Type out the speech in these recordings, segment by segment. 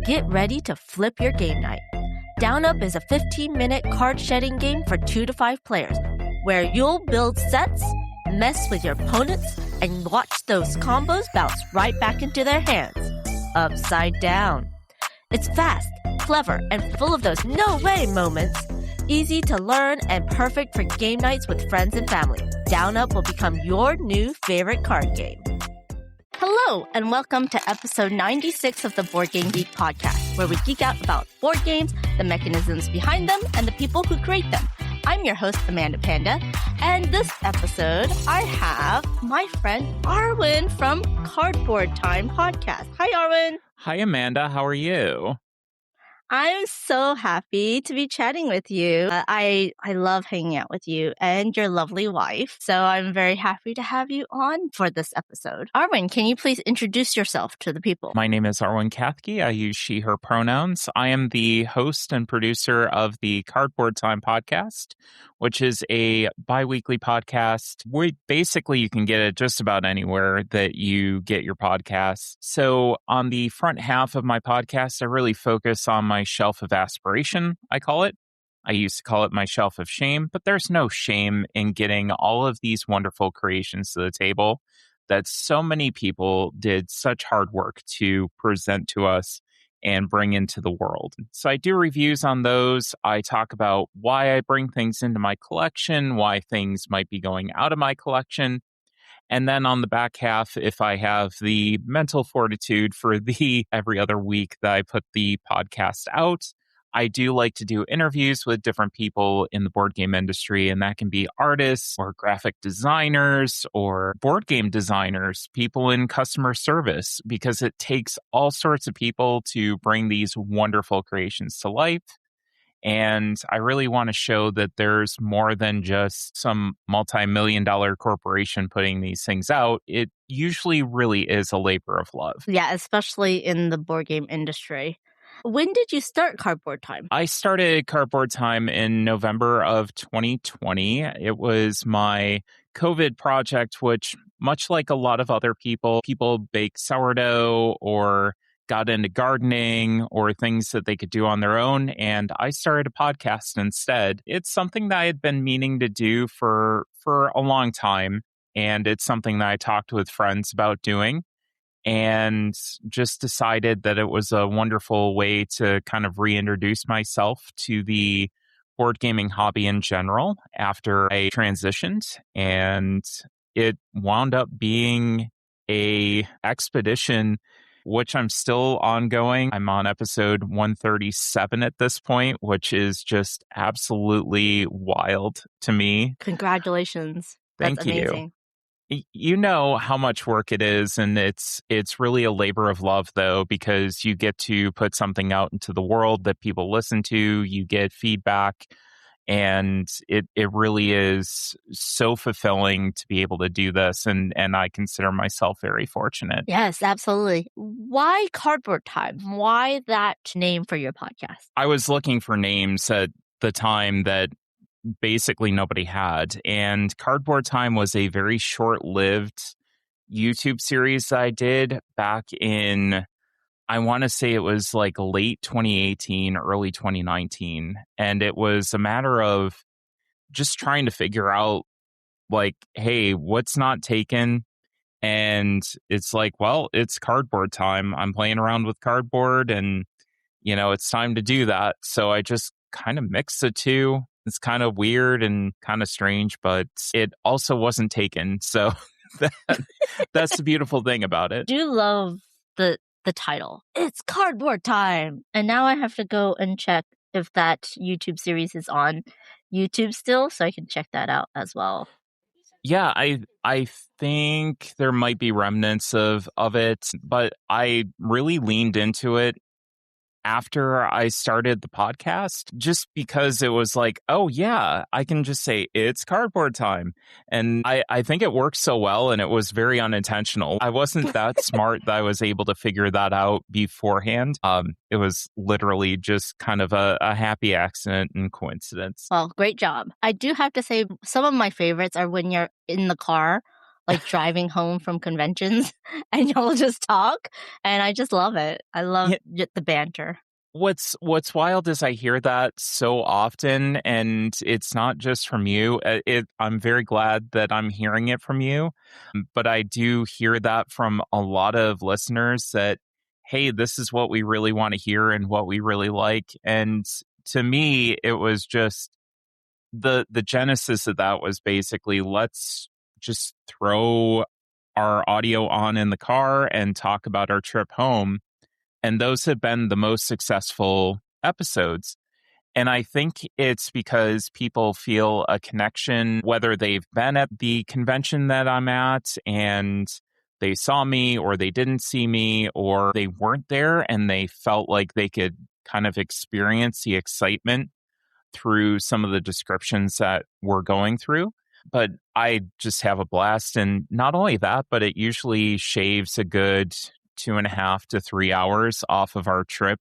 Get ready to flip your game night. Down Up is a 15-minute card shedding game for 2 to 5 players, where you'll build sets, mess with your opponents, and watch those combos bounce right back into their hands. Upside down. It's fast, clever, and full of those no-way moments. Easy to learn and perfect for game nights with friends and family. Down Up will become your new favorite card game. Hello, and welcome to episode 96 of the Board Game Geek podcast, where we geek out about board games, the mechanisms behind them, and the people who create them. I'm your host, Amanda Panda, and this episode, I have my friend Arwen from Cardboard Time podcast. Hi, Arwen. Hi, Amanda. How are you? I'm so happy to be chatting with you. I love hanging out with you and your lovely wife. So I'm very happy to have you on for this episode. Arwen, can you please introduce yourself to the people? My name is Arwen Kathke. I use she, her pronouns. I am the host and producer of the Cardboard Time podcast, which is a bi-weekly podcast. Basically, you can get it just about anywhere that you get your podcasts. So on the front half of my podcast, I really focus on my shelf of aspiration, I call it. I used to call it my shelf of shame, but there's no shame in getting all of these wonderful creations to the table that so many people did such hard work to present to us and bring into the world. So I do reviews on those. I talk about why I bring things into my collection, why things might be going out of my collection. And then on the back half, if I have the mental fortitude for the every other week that I put the podcast out, I do like to do interviews with different people in the board game industry, and that can be artists or graphic designers or board game designers, people in customer service, because it takes all sorts of people to bring these wonderful creations to life. And I really want to show that there's more than just some multi-million-dollar corporation putting these things out. It usually really is a labor of love. Yeah, especially in the board game industry. When did you start Cardboard Time? I started Cardboard Time in November of 2020. It was my COVID project, which, much like a lot of other people bake sourdough or got into gardening or things that they could do on their own. And I started a podcast instead. It's something that I had been meaning to do for a long time. And it's something that I talked with friends about doing and just decided that it was a wonderful way to kind of reintroduce myself to the board gaming hobby in general after I transitioned. And it wound up being a expedition which I'm still ongoing. I'm on episode 137 at this point, which is just absolutely wild to me. Congratulations. Thank That's amazing. You know how much work it is, and it's really a labor of love, though, because you get to put something out into the world that people listen to, you get feedback, and it really is so fulfilling to be able to do this, and I consider myself very fortunate. Yes, absolutely. Why Cardboard Time? Why that name for your podcast? I was looking for names at the time that basically nobody had, and Cardboard Time was a very short-lived YouTube series that I did back in, I want to say it was like late 2018, early 2019. And it was a matter of just trying to figure out, like, hey, what's not taken? And it's like, well, it's Cardboard Time. I'm playing around with cardboard and, it's time to do that. So I just kind of mixed the two. It's kind of weird and kind of strange, but it also wasn't taken. So that's the beautiful thing about it. I do love the title. It's Cardboard Time. And now I have to go and check if that YouTube series is on YouTube still, so I can check that out as well. Yeah, I think there might be remnants of it, but I really leaned into it after I started the podcast, just because it was like, oh yeah, I can just say it's Cardboard Time. And I think it worked so well, and it was very unintentional. I wasn't that smart that I was able to figure that out beforehand. It was literally just kind of a happy accident and coincidence. Well, great job. I do have to say some of my favorites are when you're in the car, like driving home from conventions and y'all just talk. And I just love it. I love the banter. What's wild is I hear that so often, and it's not just from you. I'm very glad that I'm hearing it from you, but I do hear that from a lot of listeners that, hey, this is what we really want to hear and what we really like. And to me, it was just the genesis of that was basically, let's just throw our audio on in the car and talk about our trip home. And those have been the most successful episodes. And I think it's because people feel a connection, whether they've been at the convention that I'm at and they saw me, or they didn't see me, or they weren't there and they felt like they could kind of experience the excitement through some of the descriptions that we're going through. But I just have a blast. And not only that, but it usually shaves a good 2.5 to 3 hours off of our trip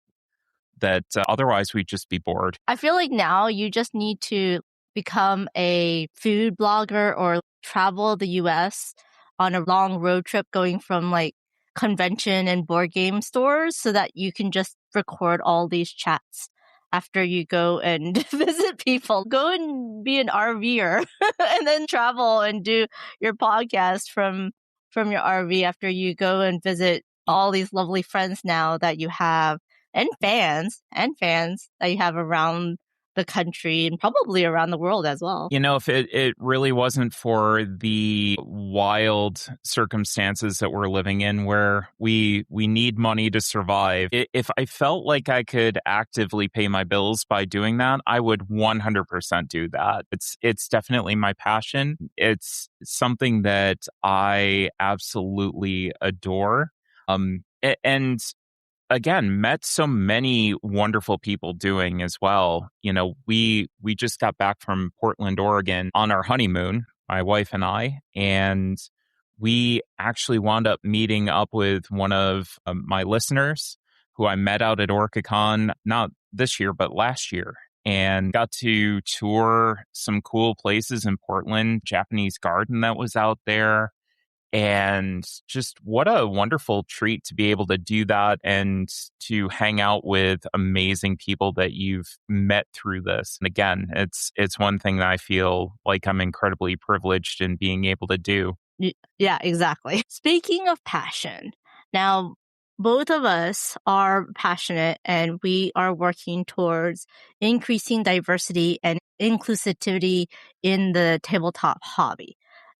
that otherwise we'd just be bored. I feel like now you just need to become a food blogger or travel the US on a long road trip going from like convention and board game stores so that you can just record all these chats after you go and visit people. Go and be an RVer and then travel and do your podcast from your RV after you go and visit all these lovely friends now that you have and fans that you have around the country and probably around the world as well. You know, if it really wasn't for the wild circumstances that we're living in where we need money to survive, if I felt like I could actively pay my bills by doing that, I would 100% do that. It's definitely my passion. It's something that I absolutely adore. And again, met so many wonderful people doing as well. You know, we just got back from Portland, Oregon on our honeymoon, my wife and I, and we actually wound up meeting up with one of my listeners who I met out at OrcaCon, not this year, but last year, and got to tour some cool places in Portland, Japanese garden that was out there. And just what a wonderful treat to be able to do that and to hang out with amazing people that you've met through this. And again, it's one thing that I feel like I'm incredibly privileged in being able to do. Yeah, exactly. Speaking of passion, now both of us are passionate and we are working towards increasing diversity and inclusivity in the tabletop hobby.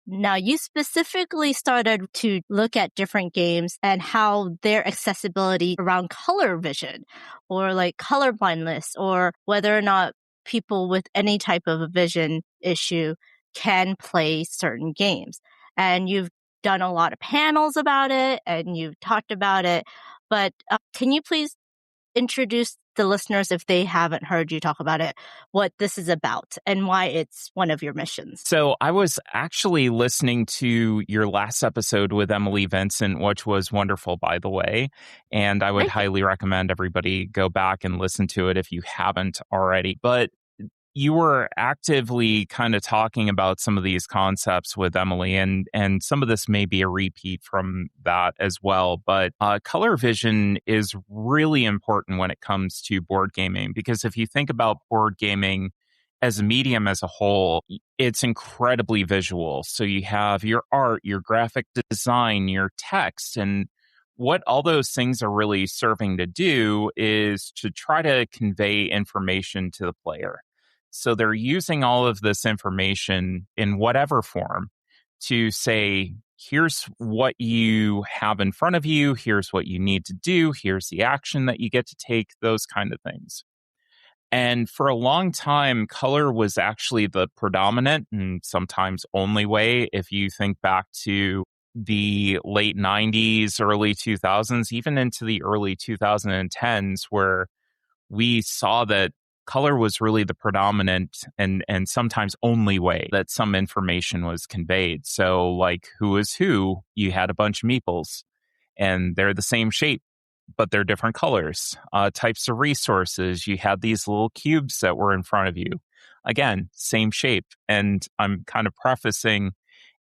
Now, you specifically started to look at different games and how their accessibility around color vision or like color blindness or whether or not people with any type of a vision issue can play certain games. And you've done a lot of panels about it and you've talked about it. But can you please introduce the listeners, if they haven't heard you talk about it, what this is about and why it's one of your missions? So I was actually listening to your last episode with Emily Vincent, which was wonderful, by the way. And I would highly recommend everybody go back and listen to it if you haven't already. But you were actively kind of talking about some of these concepts with Emily, and some of this may be a repeat from that as well. But color vision is really important when it comes to board gaming, because if you think about board gaming as a medium as a whole, it's incredibly visual. So you have your art, your graphic design, your text, and what all those things are really serving to do is to try to convey information to the player. So they're using all of this information in whatever form to say, here's what you have in front of you, here's what you need to do, here's the action that you get to take, those kind of things. And for a long time, color was actually the predominant and sometimes only way. If you think back to the late 90s, early 2000s, even into the early 2010s, where we saw that color was really the predominant and sometimes only way that some information was conveyed. So like who is who, you had a bunch of meeples and they're the same shape, but they're different colors. Types of resources, you had these little cubes that were in front of you. Again, same shape. And I'm kind of prefacing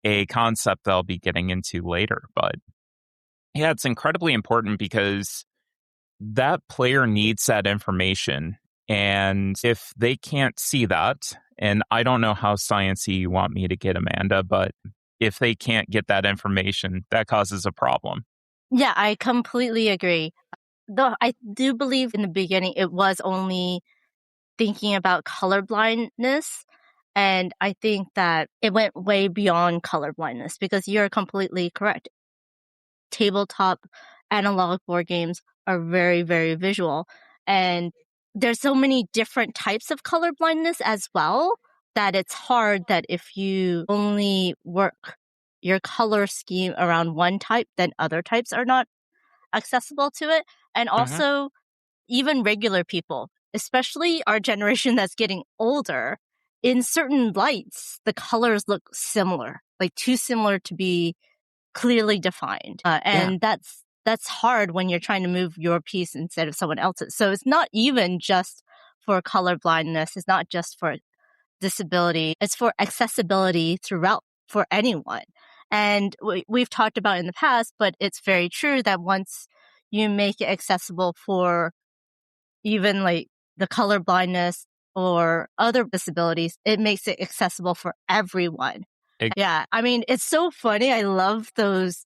a concept that I'll be getting into later. But yeah, it's incredibly important because that player needs that information. And if they can't see that, and I don't know how sciencey you want me to get, Amanda, but if they can't get that information, that causes a problem. Yeah, I completely agree. Though I do believe in the beginning it was only thinking about colorblindness. And I think that it went way beyond colorblindness because you're completely correct. Tabletop analog board games are very, very visual. And there's so many different types of colorblindness as well that it's hard that if you only work your color scheme around one type, then other types are not accessible to it. And also, even regular people, especially our generation that's getting older, in certain lights, the colors look similar, like too similar to be clearly defined. And that's hard when you're trying to move your piece instead of someone else's. So it's not even just for color blindness. It's not just for disability. It's for accessibility throughout for anyone. And we've talked about in the past, but it's very true that once you make it accessible for even like the color blindness or other disabilities, it makes it accessible for everyone. Yeah. I mean, it's so funny. I love those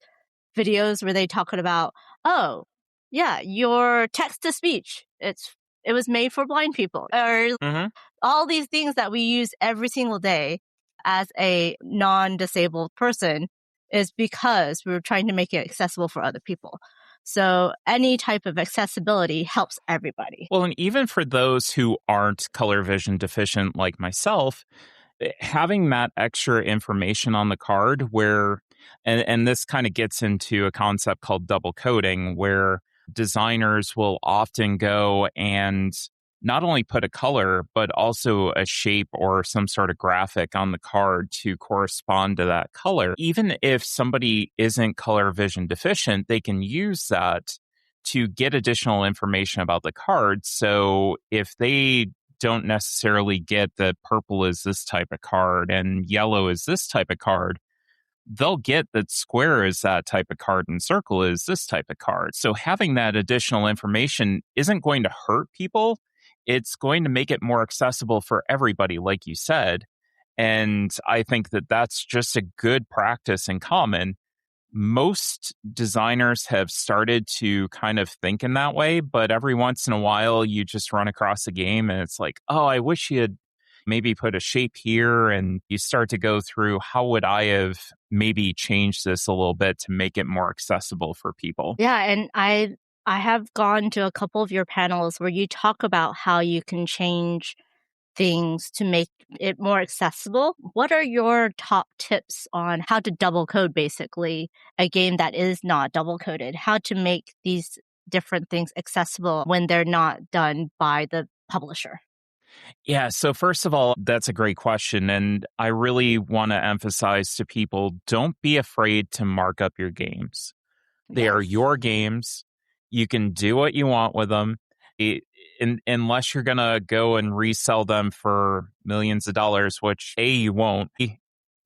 videos where they talking about, oh, yeah, your text to speech. It was made for blind people, or all these things that we use every single day as a non-disabled person is because we were trying to make it accessible for other people. So any type of accessibility helps everybody. Well, and even for those who aren't color vision deficient like myself, having that extra information on the card where, and this kind of gets into a concept called double coding, where designers will often go and not only put a color, but also a shape or some sort of graphic on the card to correspond to that color. Even if somebody isn't color vision deficient, they can use that to get additional information about the card. So if they don't necessarily get that purple is this type of card and yellow is this type of card, they'll get that square is that type of card and circle is this type of card. So having that additional information isn't going to hurt people. It's going to make it more accessible for everybody, like you said. And I think that that's just a good practice in common. Most designers have started to kind of think in that way, but every once in a while you just run across a game and it's like, oh, I wish you had maybe put a shape here, and you start to go through how would I have maybe changed this a little bit to make it more accessible for people. Yeah, and I have gone to a couple of your panels where you talk about how you can change things to make it more accessible. What are your top tips on how to double code basically a game that is not double coded? How to make these different things accessible when they're not done by the publisher? Yeah, so first of all, that's a great question. And I really want to emphasize to people, don't be afraid to mark up your games. They are your games. You can do what you want with them. Unless you're going to go and resell them for millions of dollars, which you won't.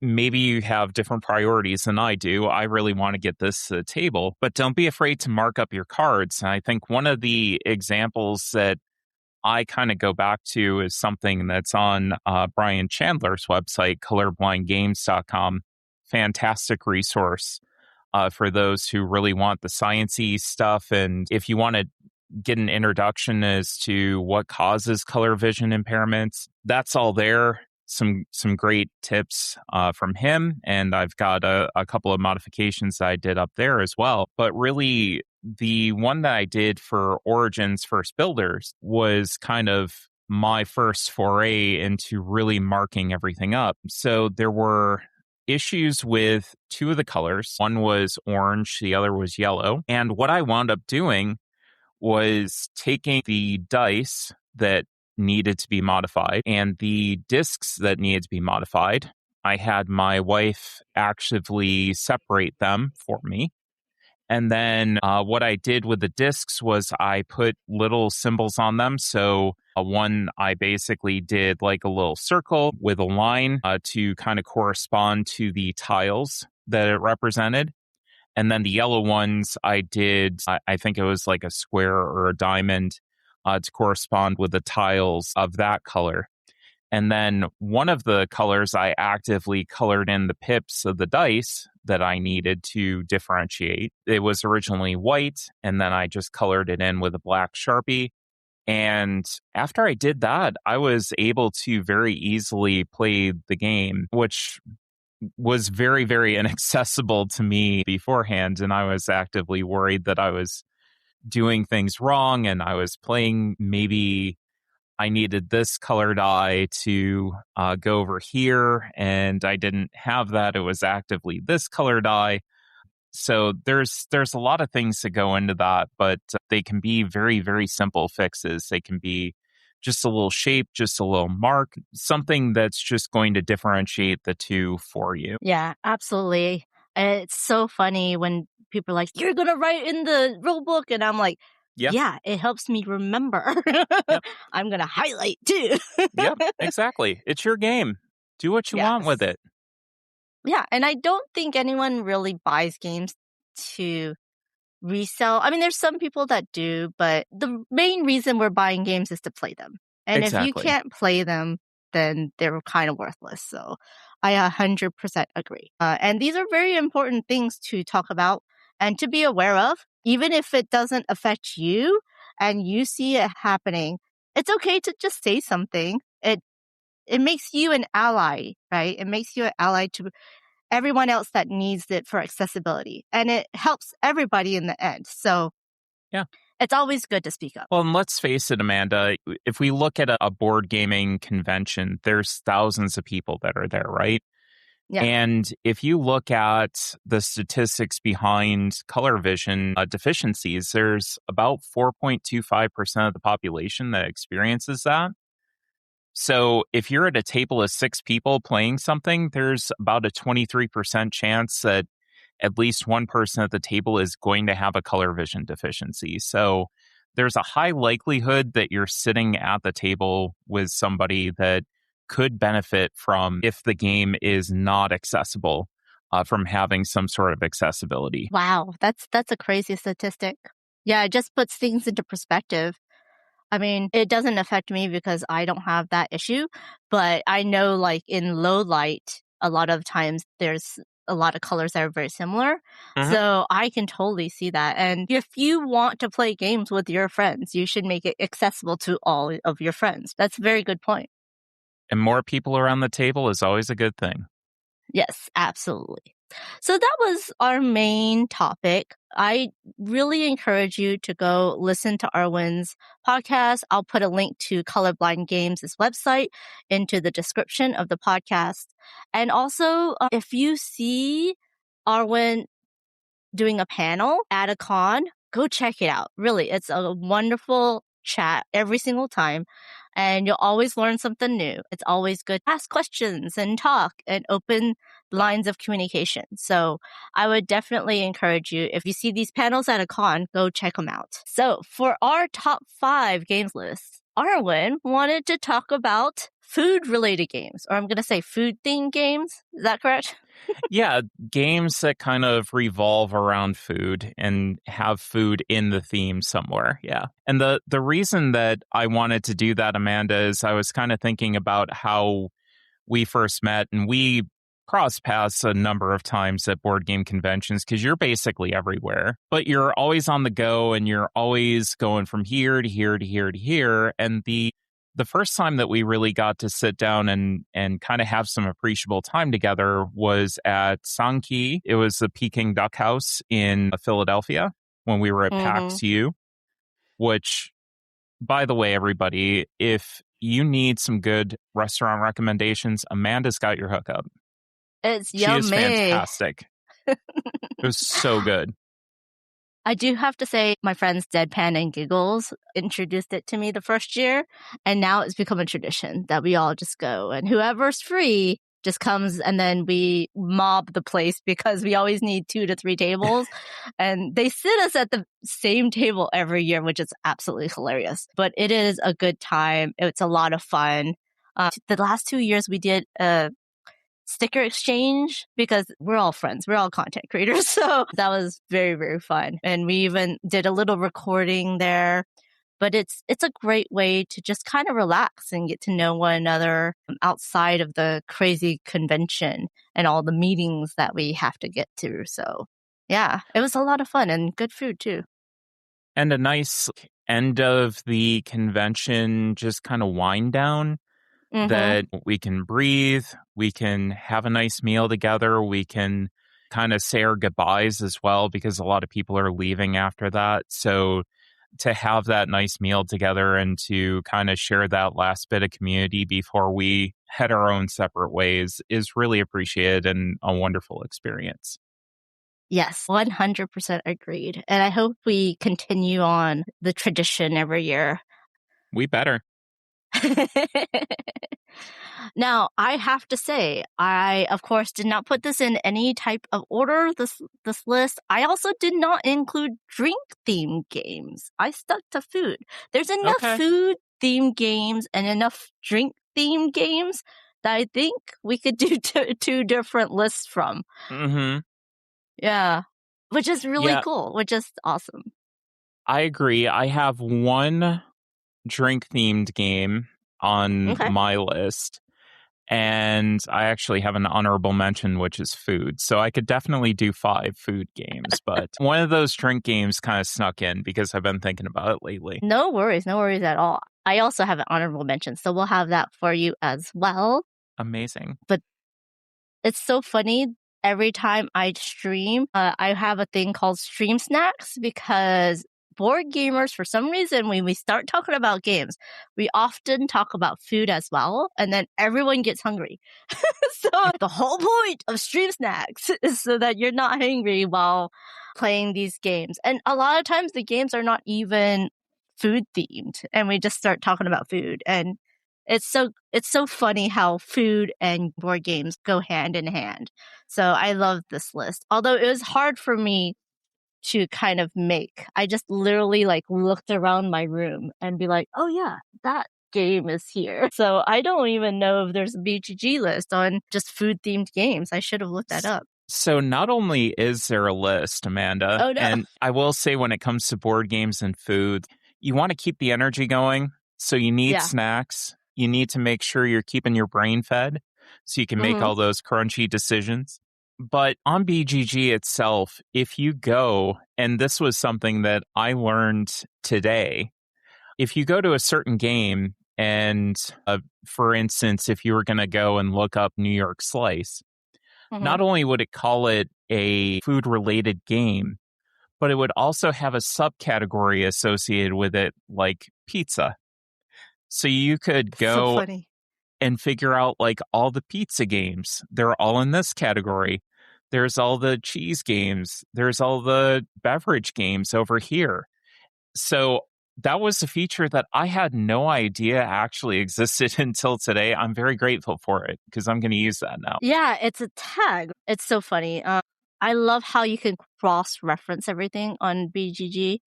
Maybe you have different priorities than I do. I really want to get this to the table, but don't be afraid to mark up your cards. And I think one of the examples that I kind of go back to is something that's on Brian Chandler's website, colorblindgames.com. Fantastic resource for those who really want the sciencey stuff. And if you want to get an introduction as to what causes color vision impairments, that's all there. Some great tips from him. And I've got a couple of modifications that I did up there as well. But really, the one that I did for Origins First Builders was kind of my first foray into really marking everything up. So there were issues with two of the colors. One was orange, the other was yellow. And what I wound up doing was taking the dice that needed to be modified and the discs that needed to be modified. I had my wife actively separate them for me. And then what I did with the discs was I put little symbols on them. So one, I basically did like a little circle with a line to kind of correspond to the tiles that it represented. And then the yellow ones I did, I think it was like a square or a diamond to correspond with the tiles of that color. And then one of the colors I actively colored in the pips of the dice that I needed to differentiate. It was originally white, and then I just colored it in with a black Sharpie. And after I did that, I was able to very easily play the game, which was very, very inaccessible to me beforehand. And I was actively worried that I was doing things wrong and I was playing maybe I needed this color dye to go over here, and I didn't have that. It was actively this color dye. So there's a lot of things that go into that, but they can be very, very simple fixes. They can be just a little shape, just a little mark, something that's just going to differentiate the two for you. Yeah, absolutely. It's so funny when people are like, you're going to write in the rule book. And I'm like, yeah, it helps me remember. Yep. I'm going to highlight too. Yep, exactly. It's your game. Do what you want with it. Yeah, and I don't think anyone really buys games to resell. I mean, there's some people that do, but the main reason we're buying games is to play them. And if you can't play them, then they're kind of worthless. So I 100% agree. And these are very important things to talk about and to be aware of. Even if it doesn't affect you and you see it happening, it's okay to just say something. It makes you an ally, right? It makes you an ally to everyone else that needs it for accessibility. And it helps everybody in the end. So yeah, it's always good to speak up. Well, and let's face it, Amanda, if we look at a board gaming convention, there's thousands of people that are there, right? Yeah. And if you look at the statistics behind color vision deficiencies, there's about 4.25% of the population that experiences that. So if you're at a table of 6 people playing something, there's about a 23% chance that at least one person at the table is going to have a color vision deficiency. So there's a high likelihood that you're sitting at the table with somebody that could benefit from, if the game is not accessible, from having some sort of accessibility. Wow, that's a crazy statistic. Yeah, it just puts things into perspective. I mean, it doesn't affect me because I don't have that issue, but I know like in low light, a lot of times there's a lot of colors that are very similar. Mm-hmm. So I can totally see that. And if you want to play games with your friends, you should make it accessible to all of your friends. That's a very good point. And more people around the table is always a good thing. Yes, absolutely. So that was our main topic. I really encourage you to go listen to Arwen's podcast. I'll put a link to Colorblind Games' website into the description of the podcast. And also, if you see Arwen doing a panel at a con, go check it out. Really, it's a wonderful chat every single time. And you'll always learn something new. It's always good to ask questions and talk and open lines of communication. So I would definitely encourage you, if you see these panels at a con, go check them out. So for our top 5 games list, Arwen wanted to talk about food-related games, or I'm going to say food-themed games. Is that correct? Yeah, games that kind of revolve around food and have food in the theme somewhere. Yeah. And the reason that I wanted to do that, Amanda, is I was kind of thinking about how we first met, and we crossed paths a number of times at board game conventions because you're basically everywhere, but you're always on the go and you're always going from here to here to here to here. And the first time that we really got to sit down and kind of have some appreciable time together was at Sankey. It was the Peking Duck House in Philadelphia when we were at PAX U, which, by the way, everybody, if you need some good restaurant recommendations, Amanda's got your hookup. It's yummy. She is fantastic. It was so good. I do have to say, my friends Deadpan and Giggles introduced it to me the first year, and now it's become a tradition that we all just go, and whoever's free just comes and then we mob the place because we always need 2 to 3 tables. And they sit us at the same table every year, which is absolutely hilarious. But it is a good time. It's a lot of fun. The last 2 years we did a sticker exchange because we're all friends. We're all content creators. So that was very, very fun. And we even did a little recording there. But it's a great way to just kind of relax and get to know one another outside of the crazy convention and all the meetings that we have to get to. So yeah, it was a lot of fun and good food too. And a nice end of the convention, just kind of wind down that we can breathe, we can have a nice meal together, we can kind of say our goodbyes as well because a lot of people are leaving after that. So to have that nice meal together and to kind of share that last bit of community before we head our own separate ways is really appreciated and a wonderful experience. Yes, 100% agreed. And I hope we continue on the tradition every year. We better. Now, I have to say, I, of course, did not put this in any type of order, this list. I also did not include drink-themed games. I stuck to food. There's enough food-themed games and enough drink-themed games that I think we could do two different lists from. Mm-hmm. Yeah, which is really cool, which is awesome. I agree. I have one drink-themed game on my list. And I actually have an honorable mention, which is food. So I could definitely do 5 food games. But one of those drink games kind of snuck in because I've been thinking about it lately. No worries at all. I also have an honorable mention. So we'll have that for you as well. Amazing. But it's so funny. Every time I stream, I have a thing called stream snacks because board gamers, for some reason, when we start talking about games, we often talk about food as well, and then everyone gets hungry. So the whole point of stream snacks is so that you're not hungry while playing these games. And a lot of times the games are not even food themed, and we just start talking about food. And it's so funny how food and board games go hand in hand. So I love this list. Although it was hard for me to kind of make. I just literally looked around my room and be like, oh yeah, that game is here. So I don't even know if there's a BGG list on just food themed games. I should have looked that up. So not only is there a list, Amanda, and I will say when it comes to board games and food, you want to keep the energy going. So you need snacks. You need to make sure you're keeping your brain fed so you can make all those crunchy decisions. But on BGG itself, if you go, and this was something that I learned today, if you go to a certain game and, for instance, if you were going to go and look up New York Slice, not only would it call it a food-related game, but it would also have a subcategory associated with it like pizza. So you could go and figure out all the pizza games. They're all in this category. There's all the cheese games. There's all the beverage games over here. So that was a feature that I had no idea actually existed until today. I'm very grateful for it because I'm going to use that now. Yeah, it's a tag. It's so funny. I love how you can cross-reference everything on BGG.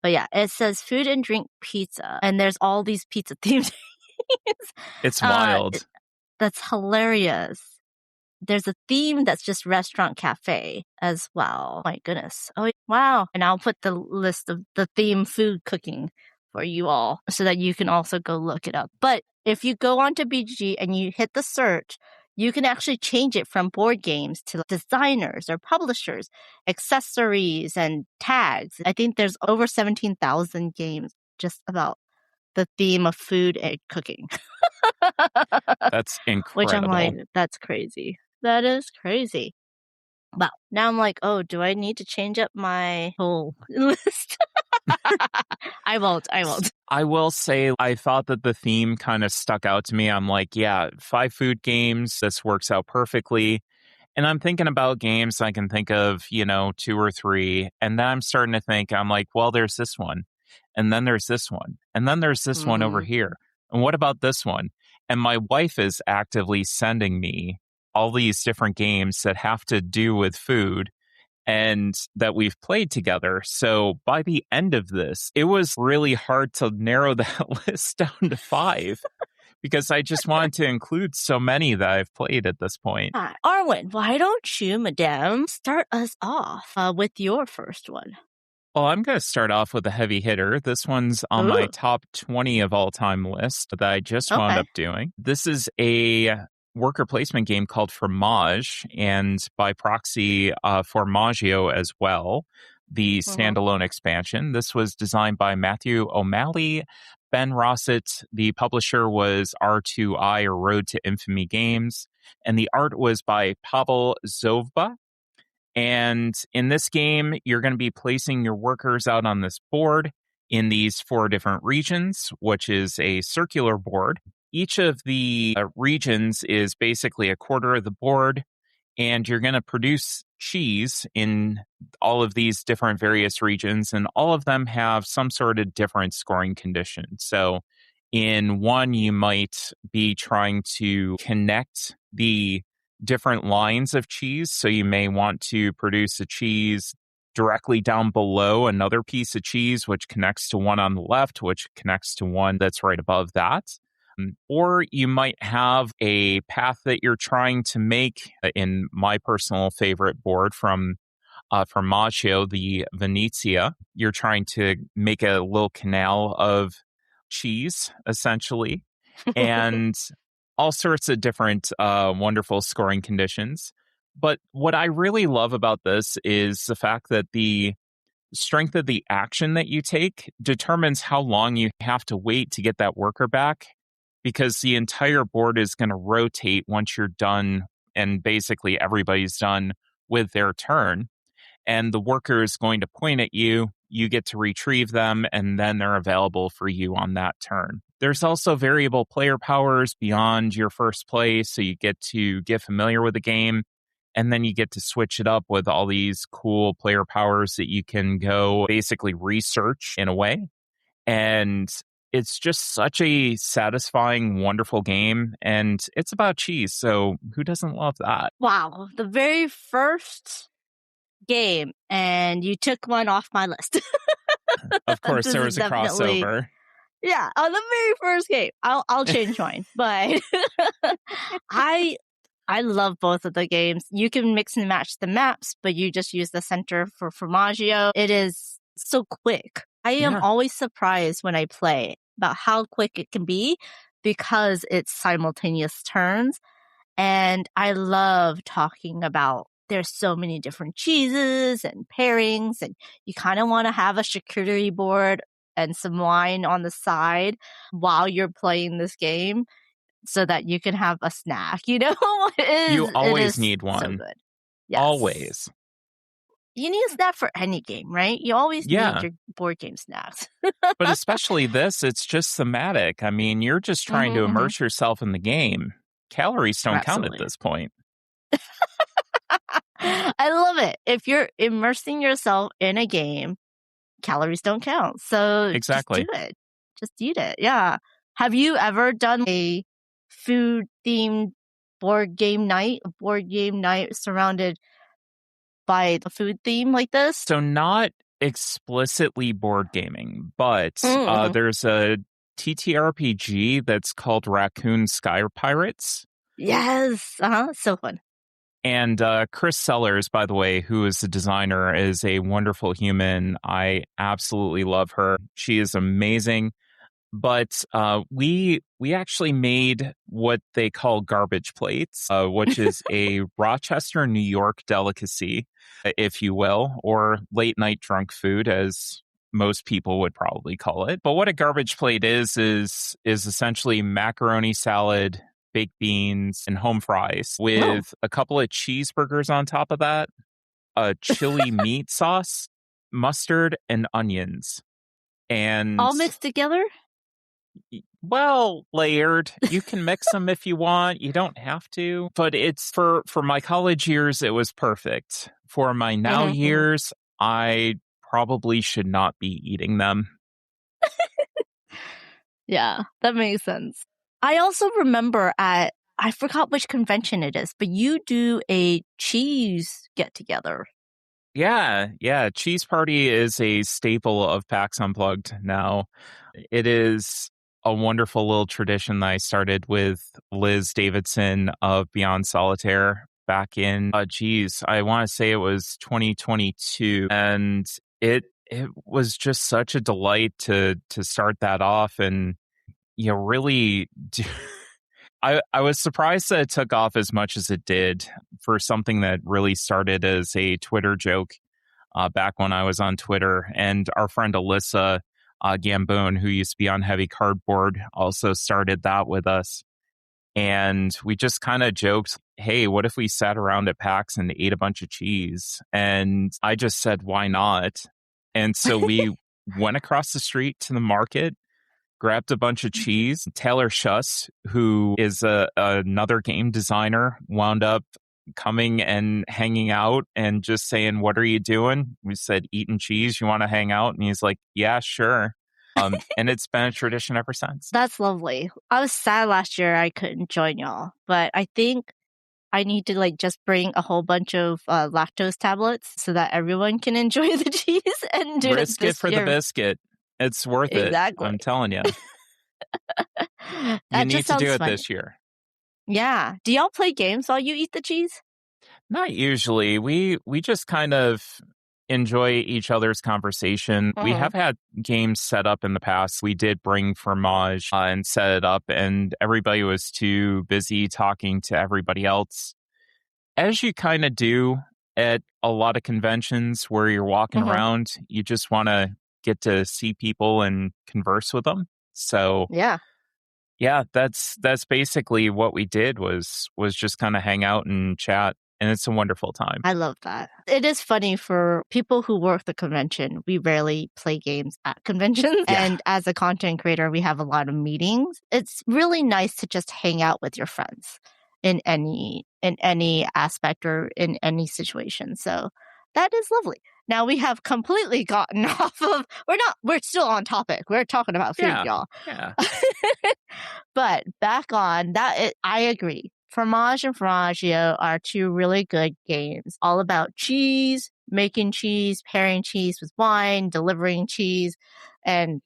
But yeah, it says food and drink pizza, and there's all these pizza themed games. It's wild. That's hilarious. There's a theme that's just restaurant cafe as well. My goodness. Oh, wow. And I'll put the list of the theme food cooking for you all so that you can also go look it up. But if you go onto BGG and you hit the search, you can actually change it from board games to designers or publishers, accessories, and tags. I think there's over 17,000 games just about the theme of food and cooking. That's incredible. Which I'm like, that's crazy. That is crazy. Wow. Now I'm like, oh, do I need to change up my whole list? I won't. I will say I thought that the theme kind of stuck out to me. I'm like, yeah, 5 food games. This works out perfectly. And I'm thinking about games I can think of, 2 or 3. And then I'm starting to think, I'm like, well, there's this one. And then there's this one. And then there's this one over here. And what about this one? And my wife is actively sending me all these different games that have to do with food and that we've played together. So by the end of this, it was really hard to narrow that list down to 5 because I just wanted to include so many that I've played at this point. Arwen, why don't you, madame, start us off with your first one? Well, I'm going to start off with a heavy hitter. This one's on my top 20 of all time list that I just wound up doing. This is a worker placement game called Formage, and by proxy, Formaggio as well, the standalone expansion. This was designed by Matthew O'Malley, Ben Rossett. The publisher was R2I, or Road to Infamy Games, and the art was by Pavel Zovba. And in this game, you're going to be placing your workers out on this board in these 4 different regions, which is a circular board. Each of the regions is basically a quarter of the board, and you're going to produce cheese in all of these different various regions, and all of them have some sort of different scoring condition. So in one, you might be trying to connect the different lines of cheese. So you may want to produce a cheese directly down below another piece of cheese, which connects to one on the left, which connects to one that's right above that. Or you might have a path that you're trying to make. In my personal favorite board from Formaggio, the Venezia, you're trying to make a little canal of cheese, essentially, and all sorts of different wonderful scoring conditions. But what I really love about this is the fact that the strength of the action that you take determines how long you have to wait to get that worker back, because the entire board is going to rotate once you're done, and basically everybody's done with their turn. And the worker is going to point at you, you get to retrieve them, and then they're available for you on that turn. There's also variable player powers beyond your first play, so you get to get familiar with the game, and then you get to switch it up with all these cool player powers that you can go basically research in a way. And it's just such a satisfying, wonderful game, and it's about cheese, so who doesn't love that? Wow, the very first game, and you took one off my list. Of course, there was a crossover. Yeah, on the very first game. I'll change mine, but I love both of the games. You can mix and match the maps, but you just use the center for Formaggio. It is so quick. I am always surprised when I play about how quick it can be because it's simultaneous turns. And I love talking about there's so many different cheeses and pairings, and you kind of want to have a charcuterie board and some wine on the side while you're playing this game so that you can have a snack. You always need one. So good. Yes. Always. You need a snack for any game, right? You always need your board game snacks. But especially this, it's just thematic. I mean, you're just trying to immerse yourself in the game. Calories don't count at this point. I love it. If you're immersing yourself in a game, calories don't count. So exactly. Just do it. Just eat it. Yeah. Have you ever done a food-themed board game night surrounded by the food theme like this? So not explicitly board gaming, but there's a TTRPG that's called Raccoon Sky Pirates. Yes. So fun. And Chris Sellers, by the way, who is the designer, is a wonderful human. I absolutely love her. She is amazing. But we actually made what they call garbage plates, which is a Rochester, New York delicacy, if you will, or late night drunk food, as most people would probably call it. But what a garbage plate is essentially macaroni salad, baked beans, and home fries with a couple of cheeseburgers on top of that, a chili meat sauce, mustard, and onions. And all mixed together? Well, layered. You can mix them if you want. You don't have to. But it's for my college years, it was perfect. For my now years, I probably should not be eating them. Yeah, that makes sense. I also remember at I forgot which convention it is, but you do a cheese get-together. Yeah. Cheese Party is a staple of PAX Unplugged now. It is a wonderful little tradition that I started with Liz Davidson of Beyond Solitaire back in, I want to say it was 2022. And it was just such a delight to start that off and, really do. I was surprised that it took off as much as it did for something that really started as a Twitter joke back when I was on Twitter. And our friend Alyssa Gamboon, who used to be on Heavy Cardboard, also started that with us. And we just kind of joked, hey, what if we sat around at PAX and ate a bunch of cheese? And I just said, why not? And so we went across the street to the market, grabbed a bunch of cheese. Taylor Schuss, who is another game designer, wound up coming and hanging out and just saying, what are you doing? We said, eating cheese. You want to hang out? And he's like, yeah, sure. And it's been a tradition ever since. That's lovely. I was sad last year I couldn't join y'all, but I think I need to just bring a whole bunch of lactose tablets so that everyone can enjoy the cheese and do Risk it it for the biscuit. It's worth it. I'm telling you. You need to do it this year. Yeah. Do y'all play games while you eat the cheese? Not usually. We just kind of enjoy each other's conversation. We have had games set up in the past. We did bring Formage and set it up, and everybody was too busy talking to everybody else. As you kind of do at a lot of conventions where you're walking around, you just want to get to see people and converse with them. So yeah, that's basically what we did was just kind of hang out and chat. And it's a wonderful time. I love that. It is funny for people who work the convention. We rarely play games at conventions. Yeah. And as a content creator, we have a lot of meetings. It's really nice to just hang out with your friends in any aspect or in any situation. So that is lovely. Now we have completely gotten off of, we're still on topic. We're talking about food, y'all. Yeah. But back on that, I agree. Formage and Formaggio are two really good games, all about cheese, making cheese, pairing cheese with wine, delivering cheese. And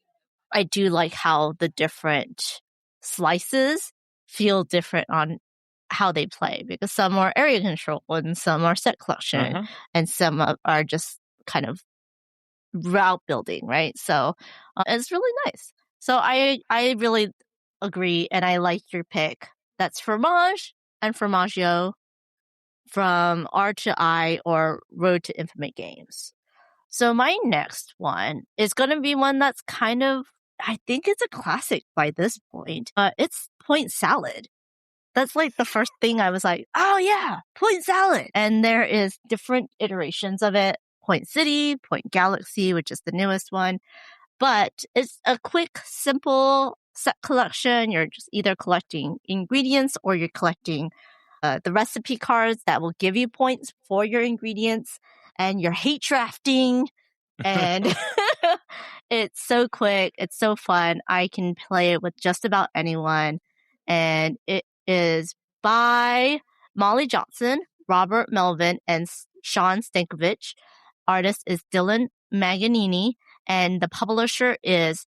I do like how the different slices feel different on how they play, because some are area control and some are set collection and some are just kind of route building, right? So it's really nice. So I really agree, and I like your pick. That's Formage and Formaggio from R to I or Road to Infinite Games. So my next one is going to be one that's kind of, I think it's a classic by this point. It's Point Salad. That's the first thing I was like, oh yeah, Point Salad. And there is different iterations of it. Point City, Point Galaxy, which is the newest one. But it's a quick, simple set collection. You're just either collecting ingredients or you're collecting the recipe cards that will give you points for your ingredients, and you're hate drafting. And it's so quick. It's so fun. I can play it with just about anyone. And it is by Molly Johnson, Robert Melvin, and Sean Stankovich. Artist is Dylan Maganini, and the publisher is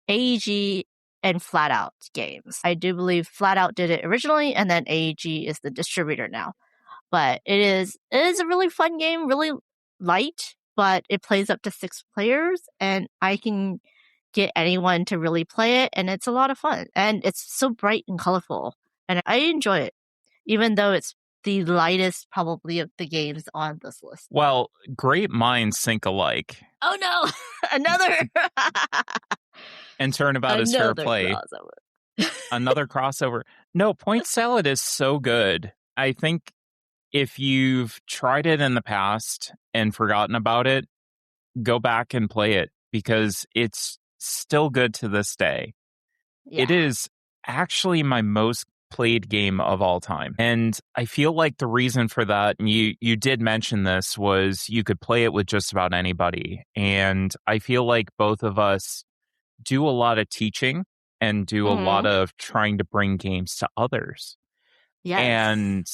AEG and Flat Out Games. I do believe Flat Out did it originally, and then AEG is the distributor now. But it is a really fun game, really light, but it plays up to 6 players, and I can get anyone to really play it, and it's a lot of fun. And it's so bright and colorful, and I enjoy it, even though it's the lightest probably of the games on this list. Well, great minds think alike. Oh no, another. And turnabout is fair play. Another crossover. No, Point Salad is so good. I think if you've tried it in the past and forgotten about it, go back and play it, because it's still good to this day. Yeah. It is actually my most played game of all time. And I feel like the reason for that, and you did mention this, was you could play it with just about anybody. And I feel like both of us do a lot of teaching and do a lot of trying to bring games to others. Yes. And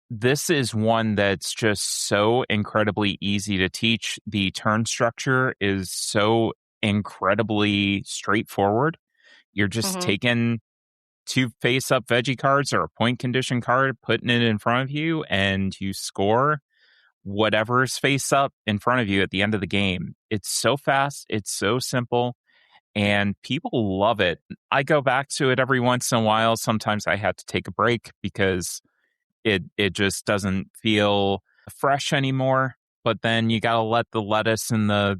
this is one that's just so incredibly easy to teach. The turn structure is so incredibly straightforward. You're just taking 2 face-up veggie cards or a point condition card, putting it in front of you, and you score whatever's face up in front of you at the end of the game. It's so fast, it's so simple, and people love it. I go back to it every once in a while. Sometimes I have to take a break because it just doesn't feel fresh anymore. But then you got to let the lettuce and the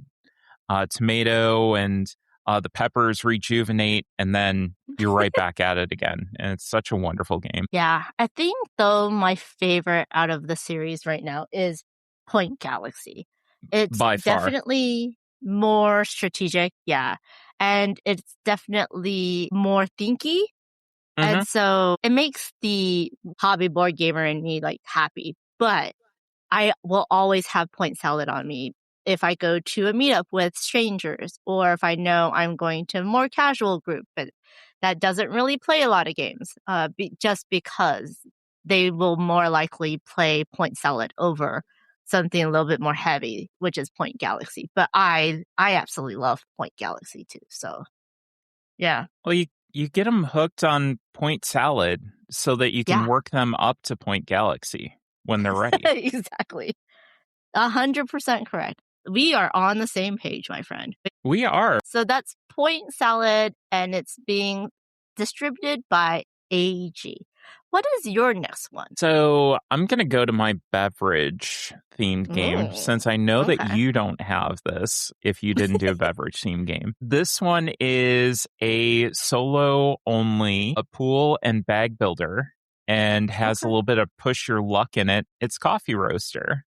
tomato and the peppers rejuvenate, and then you're right back at it again. And it's such a wonderful game. Yeah, I think though my favorite out of the series right now is Point Galaxy. It's By far. definitely more strategic, yeah, and it's definitely more thinky. And so it makes the hobby board gamer in me like happy, but I will always have point salad on me if I go to a meetup with strangers or if I know I'm going to a more casual group but that doesn't really play a lot of games, just because they will more likely play point salad over something a little bit more heavy, which is Point Galaxy. But I absolutely love Point Galaxy too. So yeah. Well, you get them hooked on point salad so that you can work them up to Point Galaxy when they're ready. Exactly. 100% correct. We are on the same page, my friend. We are. So that's Point Salad, and it's being distributed by AG. What is your next one? So I'm going to go to my beverage themed game since I know that you don't have this if you didn't do a beverage themed game. This one is a solo only, a pool and bag builder, and has a little bit of push your luck in it. It's Coffee Roaster.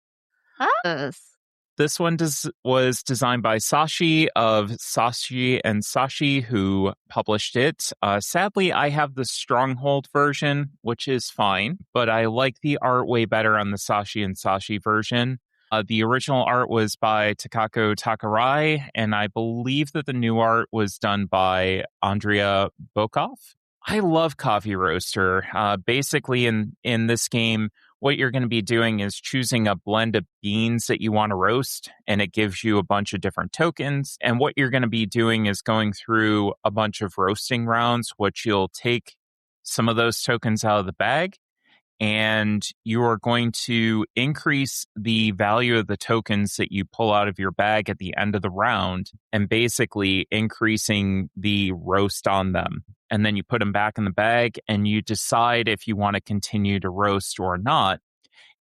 This one was designed by Sashi of Sashi and Sashi, who published it. Sadly, I have the Stronghold version, which is fine, but I like the art way better on the Sashi and Sashi version. The original art was by Takako Takarai, and I believe that the new art was done by Andrea Bokov. I love Coffee Roaster. Basically, in this game, what you're going to be doing is choosing a blend of beans that you want to roast, and it gives you a bunch of different tokens. And what you're going to be doing is going through a bunch of roasting rounds, which you'll take some of those tokens out of the bag, and you are going to increase the value of the tokens that you pull out of your bag at the end of the round, and basically increasing the roast on them. And then you put them back in the bag and you decide if you want to continue to roast or not.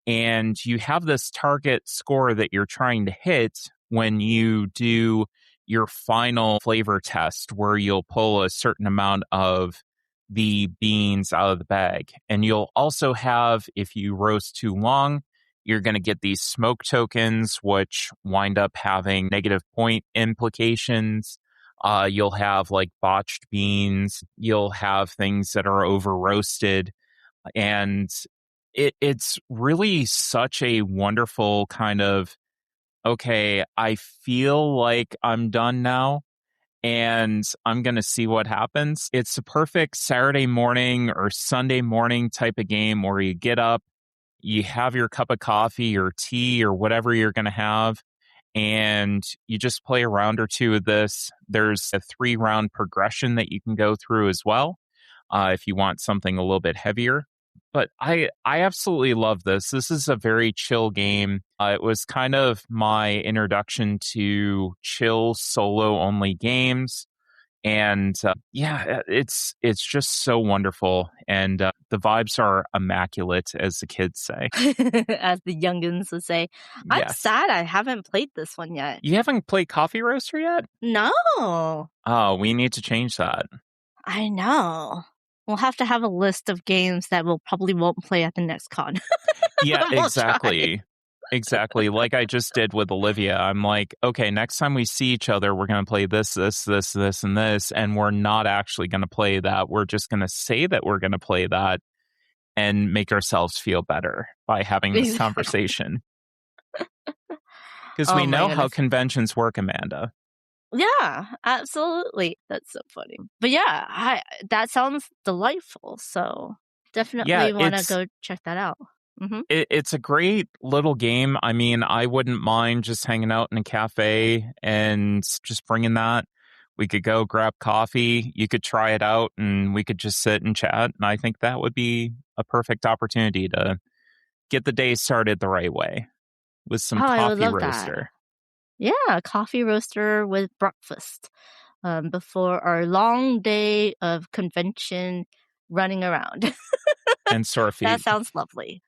And you have this target score that you're trying to hit when you do your final flavor test, where you'll pull a certain amount of the beans out of the bag. And you'll also have, if you roast too long, you're going to get these smoke tokens, which wind up having negative point implications. You'll have like botched beans. You'll have things that are over roasted. And it's really such a wonderful kind of, okay, I feel like I'm done now, and I'm going to see what happens. It's the perfect Saturday morning or Sunday morning type of game where you get up, you have your cup of coffee or tea or whatever you're going to have, and you just play a round or two of this. There's a 3-round progression that you can go through as well if you want something a little bit heavier. But I absolutely love this. This is a very chill game. It was kind of my introduction to chill solo-only games. And it's just so wonderful. And the vibes are immaculate, as the kids say. As the youngins would say. I'm sad I haven't played this one yet. You haven't played Coffee Roaster yet? No. Oh, we need to change that. I know. We'll have to have a list of games that we'll probably won't play at the next con. Yeah, exactly. Exactly. Like I just did with Olivia. I'm like, okay, next time we see each other, we're going to play this, and this. And we're not actually going to play that. We're just going to say that we're going to play that and make ourselves feel better by having this conversation. Because we know how conventions work, Amanda. Yeah, absolutely. That's so funny. But yeah, that sounds delightful. So Definitely want to go check that out. Mm-hmm. It's a great little game. I mean, I wouldn't mind just hanging out in a cafe and just bringing that. We could go grab coffee. You could try it out and we could just sit and chat. And I think that would be a perfect opportunity to get the day started the right way with some I would coffee love roaster. that. Yeah, coffee roaster with breakfast before our long day of convention running around. And sore feet. That sounds lovely.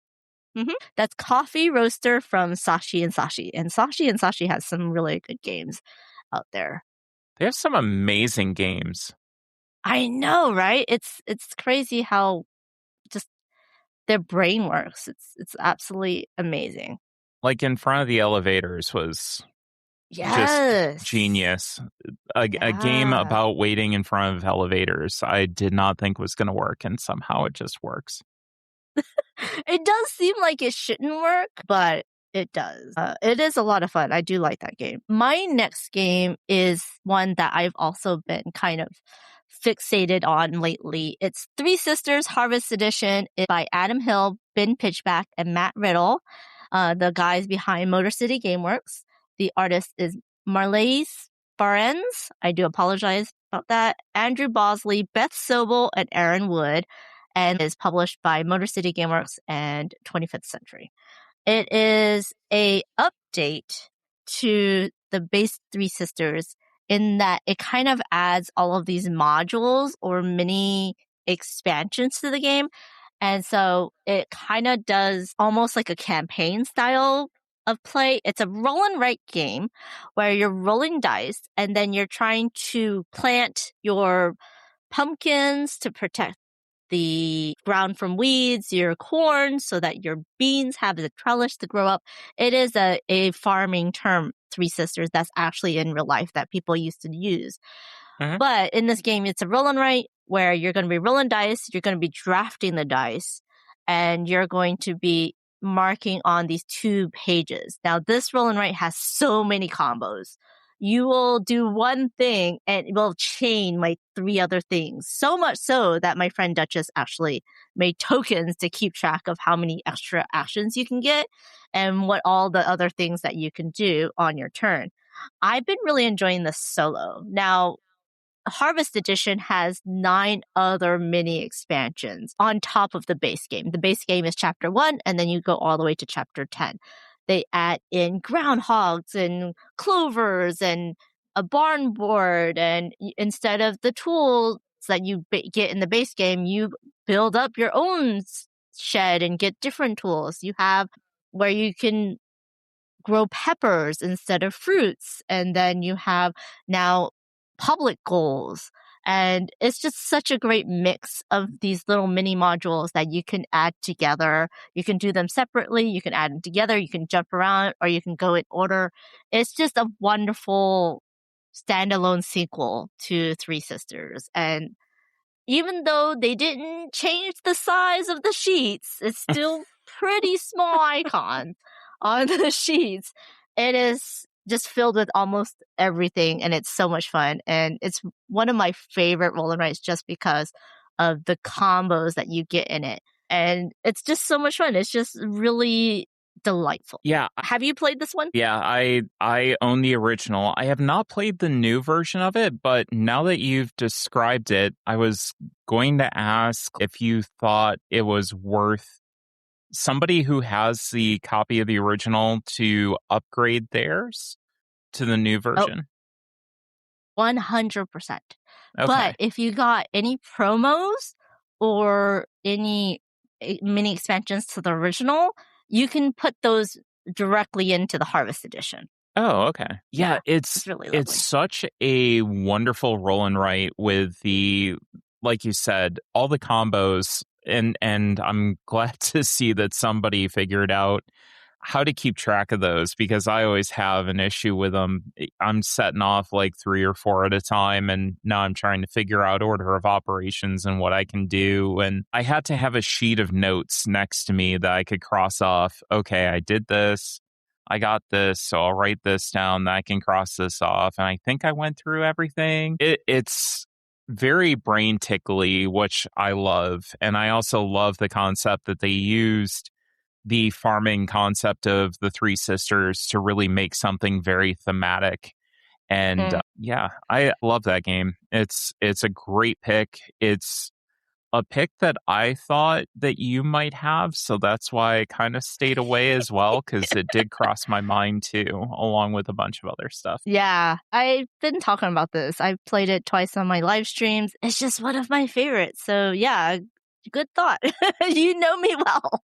Mm-hmm. That's coffee roaster from Sashi and Sashi. And Sashi has some really good games out there. They have some amazing games. I know, right? It's crazy how just their brain works. It's absolutely amazing. Like In Front of the Elevators was just genius. A game about waiting in front of elevators I did not think was going to work, and somehow it just works. It does seem like it shouldn't work, but it does. It is a lot of fun. I do like that game. My next game is one that I've also been kind of fixated on lately. It's Three Sisters Harvest Edition. It's by Adam Hill, Ben Pitchback, and Matt Riddle, the guys behind Motor City Gameworks. The artist is Marlaise Barnes. I do apologize about that. Andrew Bosley, Beth Sobel, and Aaron Wood, and is published by Motor City Gameworks and 25th Century. It is a update to the base Three Sisters in that it kind of adds all of these modules or mini expansions to the game. And so it kind of does almost like a campaign style of play. It's a roll and write game where you're rolling dice and then you're trying to plant your pumpkins to protect the ground from weeds, your corn so that your beans have the trellis to grow up. It is a farming term, Three Sisters, that's actually in real life that people used to use. Mm-hmm. But in this game, it's a roll and write where you're going to be rolling dice, you're going to be drafting the dice, and you're going to be marking on these 2 pages. Now, this roll and write has so many combos. You will do one thing and it will chain like 3 other things. So much so that my friend Duchess actually made tokens to keep track of how many extra actions you can get and what all the other things that you can do on your turn. I've been really enjoying this solo. Now, Harvest Edition has 9 other mini expansions on top of the base game. The base game is chapter 1, and then you go all the way to chapter 10. They add in groundhogs and clovers and a barn board, and instead of the tools that you get in the base game, you build up your own shed and get different tools. You have where you can grow peppers instead of fruits, and then you have now public goals. And it's just such a great mix of these little mini modules that you can add together. You can do them separately, you can add them together, you can jump around, or you can go in order. It's just a wonderful standalone sequel to Three Sisters. And even though they didn't change the size of the sheets, it's still pretty small icons on the sheets. It is just filled with almost everything, and it's so much fun. And it's one of my favorite roll and writes just because of the combos that you get in it. And it's just so much fun. It's just really delightful. Yeah. Have you played this one? Yeah, I own the original. I have not played the new version of it, but now that you've described it, I was going to ask if you thought it was worth somebody who has the copy of the original to upgrade theirs to the new version. 100%. Okay. But if you got any promos or any mini expansions to the original, you can put those directly into the Harvest Edition. Oh, okay. Yeah, it's really lovely. It's such a wonderful roll and write with the, like you said, all the combos. And I'm glad to see that somebody figured out how to keep track of those, because I always have an issue with them. I'm setting off like 3 or 4 at a time, and now I'm trying to figure out order of operations and what I can do. And I had to have a sheet of notes next to me that I could cross off. Okay, I did this. I got this, so I'll write this down. That I can cross this off. And I think I went through everything. It's very brain tickly, which I love. And I also love the concept that they used the farming concept of the three sisters to really make something very thematic. And yeah, I love that game. It's a great pick. It's a pick that I thought that you might have, so that's why I kind of stayed away as well, because it did cross my mind too, along with a bunch of other stuff. Yeah, I've been talking about this. I've played it twice on my live streams. It's just one of my favorites. So yeah, good thought. You know me well.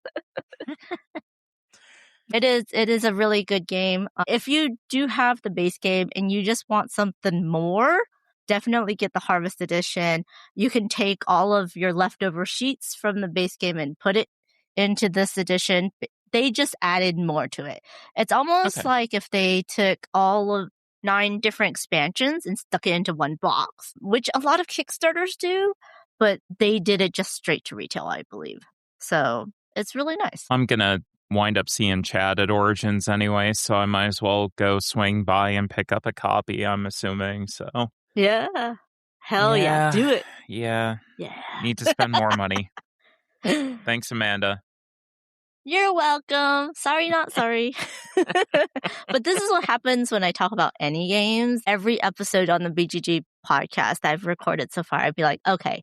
It is a really good game. If you do have the base game and you just want something more, definitely get the Harvest Edition. You can take all of your leftover sheets from the base game and put it into this edition. They just added more to it. It's almost like if they took all of 9 different expansions and stuck it into one box, which a lot of Kickstarters do, but they did it just straight to retail, I believe. So it's really nice. I'm going to wind up seeing Chad at Origins anyway, so I might as well go swing by and pick up a copy, I'm assuming. So yeah. Hell yeah. Do it. Yeah. Need to spend more money. Thanks, Amanda. You're welcome. Sorry, not sorry. But this is what happens when I talk about any games. Every episode on the BGG podcast I've recorded so far, I'd be like, okay,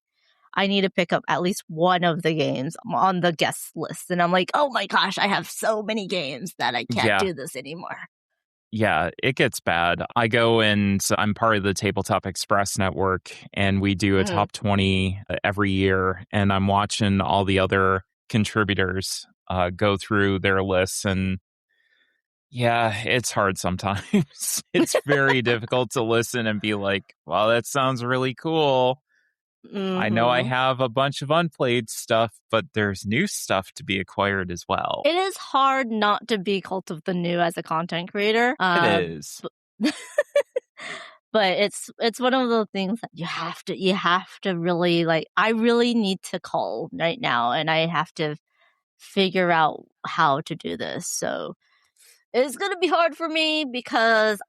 I need to pick up at least one of the games on the guest list. And I'm like, oh my gosh, I have so many games that I can't do this anymore. Yeah, it gets bad. I go and I'm part of the Tabletop Express network, and we do a top 20 every year. And I'm watching all the other contributors go through their lists. And yeah, it's hard sometimes. It's very difficult to listen and be like, wow, that sounds really cool. I know I have a bunch of unplayed stuff, but there's new stuff to be acquired as well. It is hard not to be Cult of the New as a content creator. It is. But it's one of those things that you have to really like. I really need to cull right now, and I have to figure out how to do this. So it's going to be hard for me because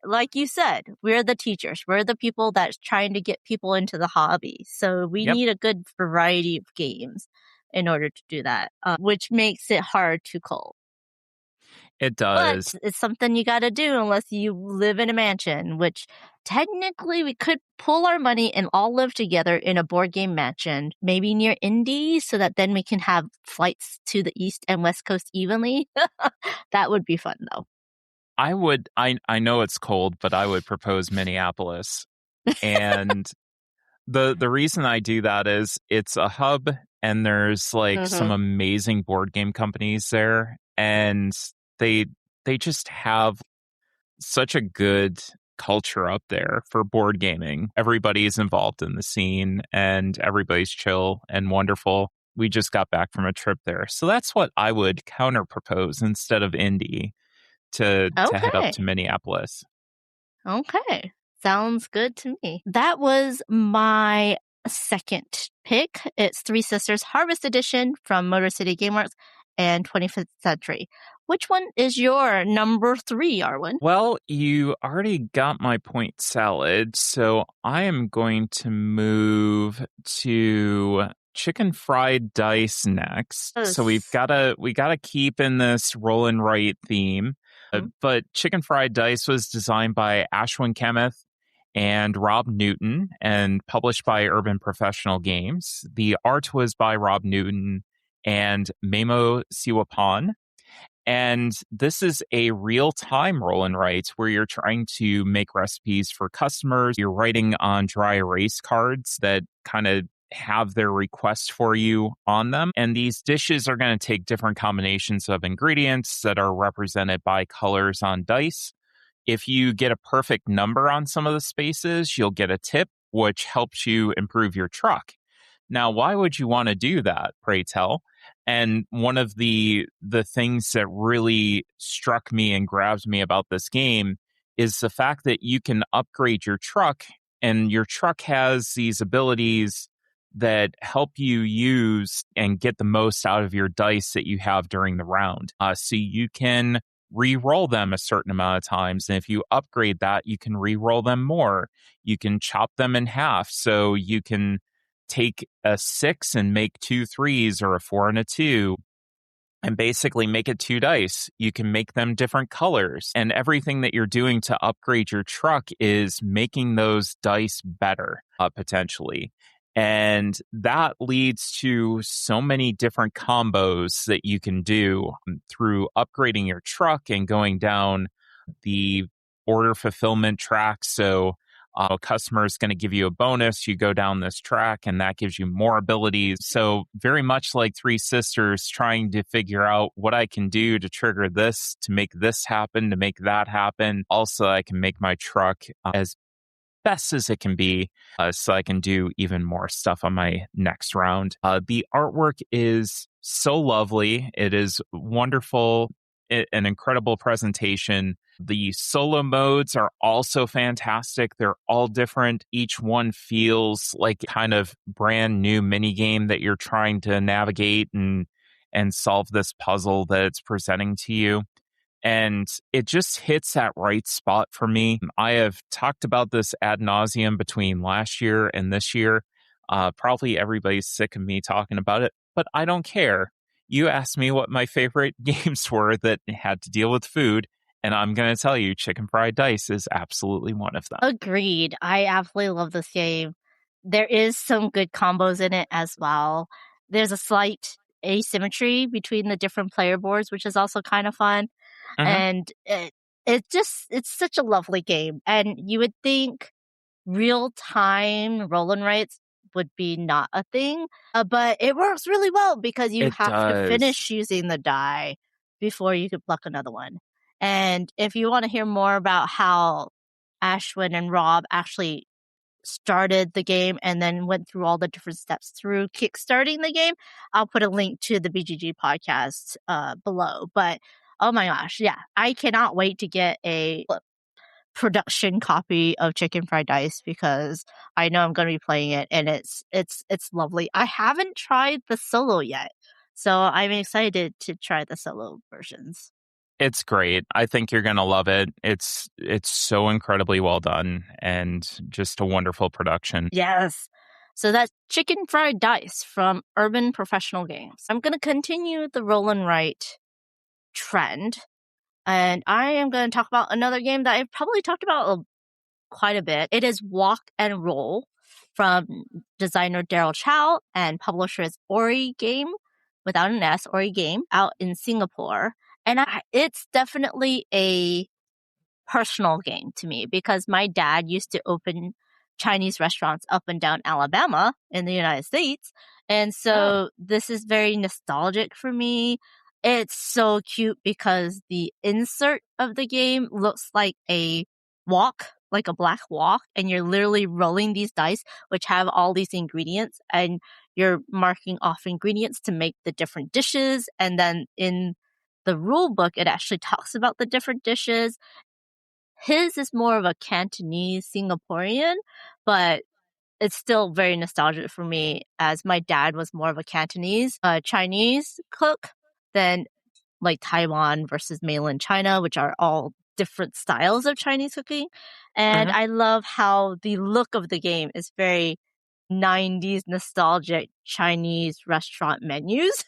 like you said, we're the teachers. We're the people that's trying to get people into the hobby. So we need a good variety of games in order to do that, which makes it hard to cull. It does. But it's something you got to do unless you live in a mansion, which technically we could pull our money and all live together in a board game mansion, maybe near Indy, so that then we can have flights to the East and West Coast evenly. That would be fun, though. I know it's cold, but I would propose Minneapolis. And the reason I do that is it's a hub, and there's like some amazing board game companies there, and they just have such a good culture up there for board gaming. Everybody's involved in the scene, and everybody's chill and wonderful. We just got back from a trip there, so that's what I would counter propose instead of Indy to head up to Minneapolis. Okay. Sounds good to me. That was my second pick. It's Three Sisters Harvest Edition from Motor City Gameworks and 25th Century. Which one is your number 3, Arwen? Well, you already got my point salad, so I am going to move to chicken fried dice next. So we gotta keep in this roll and write theme. But chicken fried dice was designed by Arwen Kathke and Rob Newton and published by Urban Professional Games. The art was by Rob Newton and Memo Siwapan. And this is a real-time roll and write where you're trying to make recipes for customers. You're writing on dry erase cards that kind of have their request for you on them. And these dishes are going to take different combinations of ingredients that are represented by colors on dice. If you get a perfect number on some of the spaces, you'll get a tip, which helps you improve your truck. Now, why would you want to do that, pray tell? And one of the things that really struck me and grabbed me about this game is the fact that you can upgrade your truck, and your truck has these abilities that help you use and get the most out of your dice that you have during the round. So you can re-roll them a certain amount of times. And if you upgrade that, you can re-roll them more. You can chop them in half. So you can take a 6 and make 2 3s, or a 4 and a 2, and basically make it 2 dice. You can make them different colors. And everything that you're doing to upgrade your truck is making those dice better, potentially. And that leads to so many different combos that you can do through upgrading your truck and going down the order fulfillment track. So a customer is going to give you a bonus. You go down this track and that gives you more abilities. So very much like Three Sisters, trying to figure out what I can do to trigger this, to make this happen, to make that happen. Also, I can make my truck as best as it can be, so I can do even more stuff on my next round. The artwork is so lovely. It is wonderful, an incredible presentation. The solo modes are also fantastic. They're all different. Each one feels like kind of brand new mini game that you're trying to navigate and solve this puzzle that it's presenting to you. And it just hits that right spot for me. I have talked about this ad nauseum between last year and this year. Probably everybody's sick of me talking about it, but I don't care. You asked me what my favorite games were that had to deal with food, and I'm going to tell you Chicken Fried Dice is absolutely one of them. Agreed. I absolutely love this game. There is some good combos in it as well. There's a slight asymmetry between the different player boards, which is also kind of fun. And it's such a lovely game. And you would think real-time roll and writes would be not a thing, but it works really well because you have to finish using the die before you could pluck another one. And if you want to hear more about how Ashwin and Rob actually started the game and then went through all the different steps through kickstarting the game, I'll put a link to the BGG podcast below. But oh my gosh, yeah, I cannot wait to get a production copy of Chicken Fried Dice because I know I'm going to be playing it and it's lovely. I haven't tried the solo yet, so I'm excited to try the solo versions. It's great. I think you're going to love it. It's so incredibly well done and just a wonderful production. Yes. So that's Chicken Fried Dice from Urban Professional Games. I'm going to continue the roll and write trend, and I am going to talk about another game that I've probably talked about quite a bit. It is Walk and Roll from designer Daryl Chow and publisher is Ori Game, without an S, Ori Game, out in Singapore. And it's definitely a personal game to me because my dad used to open Chinese restaurants up and down Alabama in the United States. And so this is very nostalgic for me. It's so cute because the insert of the game looks like a wok, like a black wok, and you're literally rolling these dice, which have all these ingredients, and you're marking off ingredients to make the different dishes. And then in the rule book, it actually talks about the different dishes. His is more of a Cantonese Singaporean, but it's still very nostalgic for me as my dad was more of a Cantonese Chinese cook than like Taiwan versus mainland China, which are all different styles of Chinese cooking. And I love how the look of the game is very 90s nostalgic Chinese restaurant menus,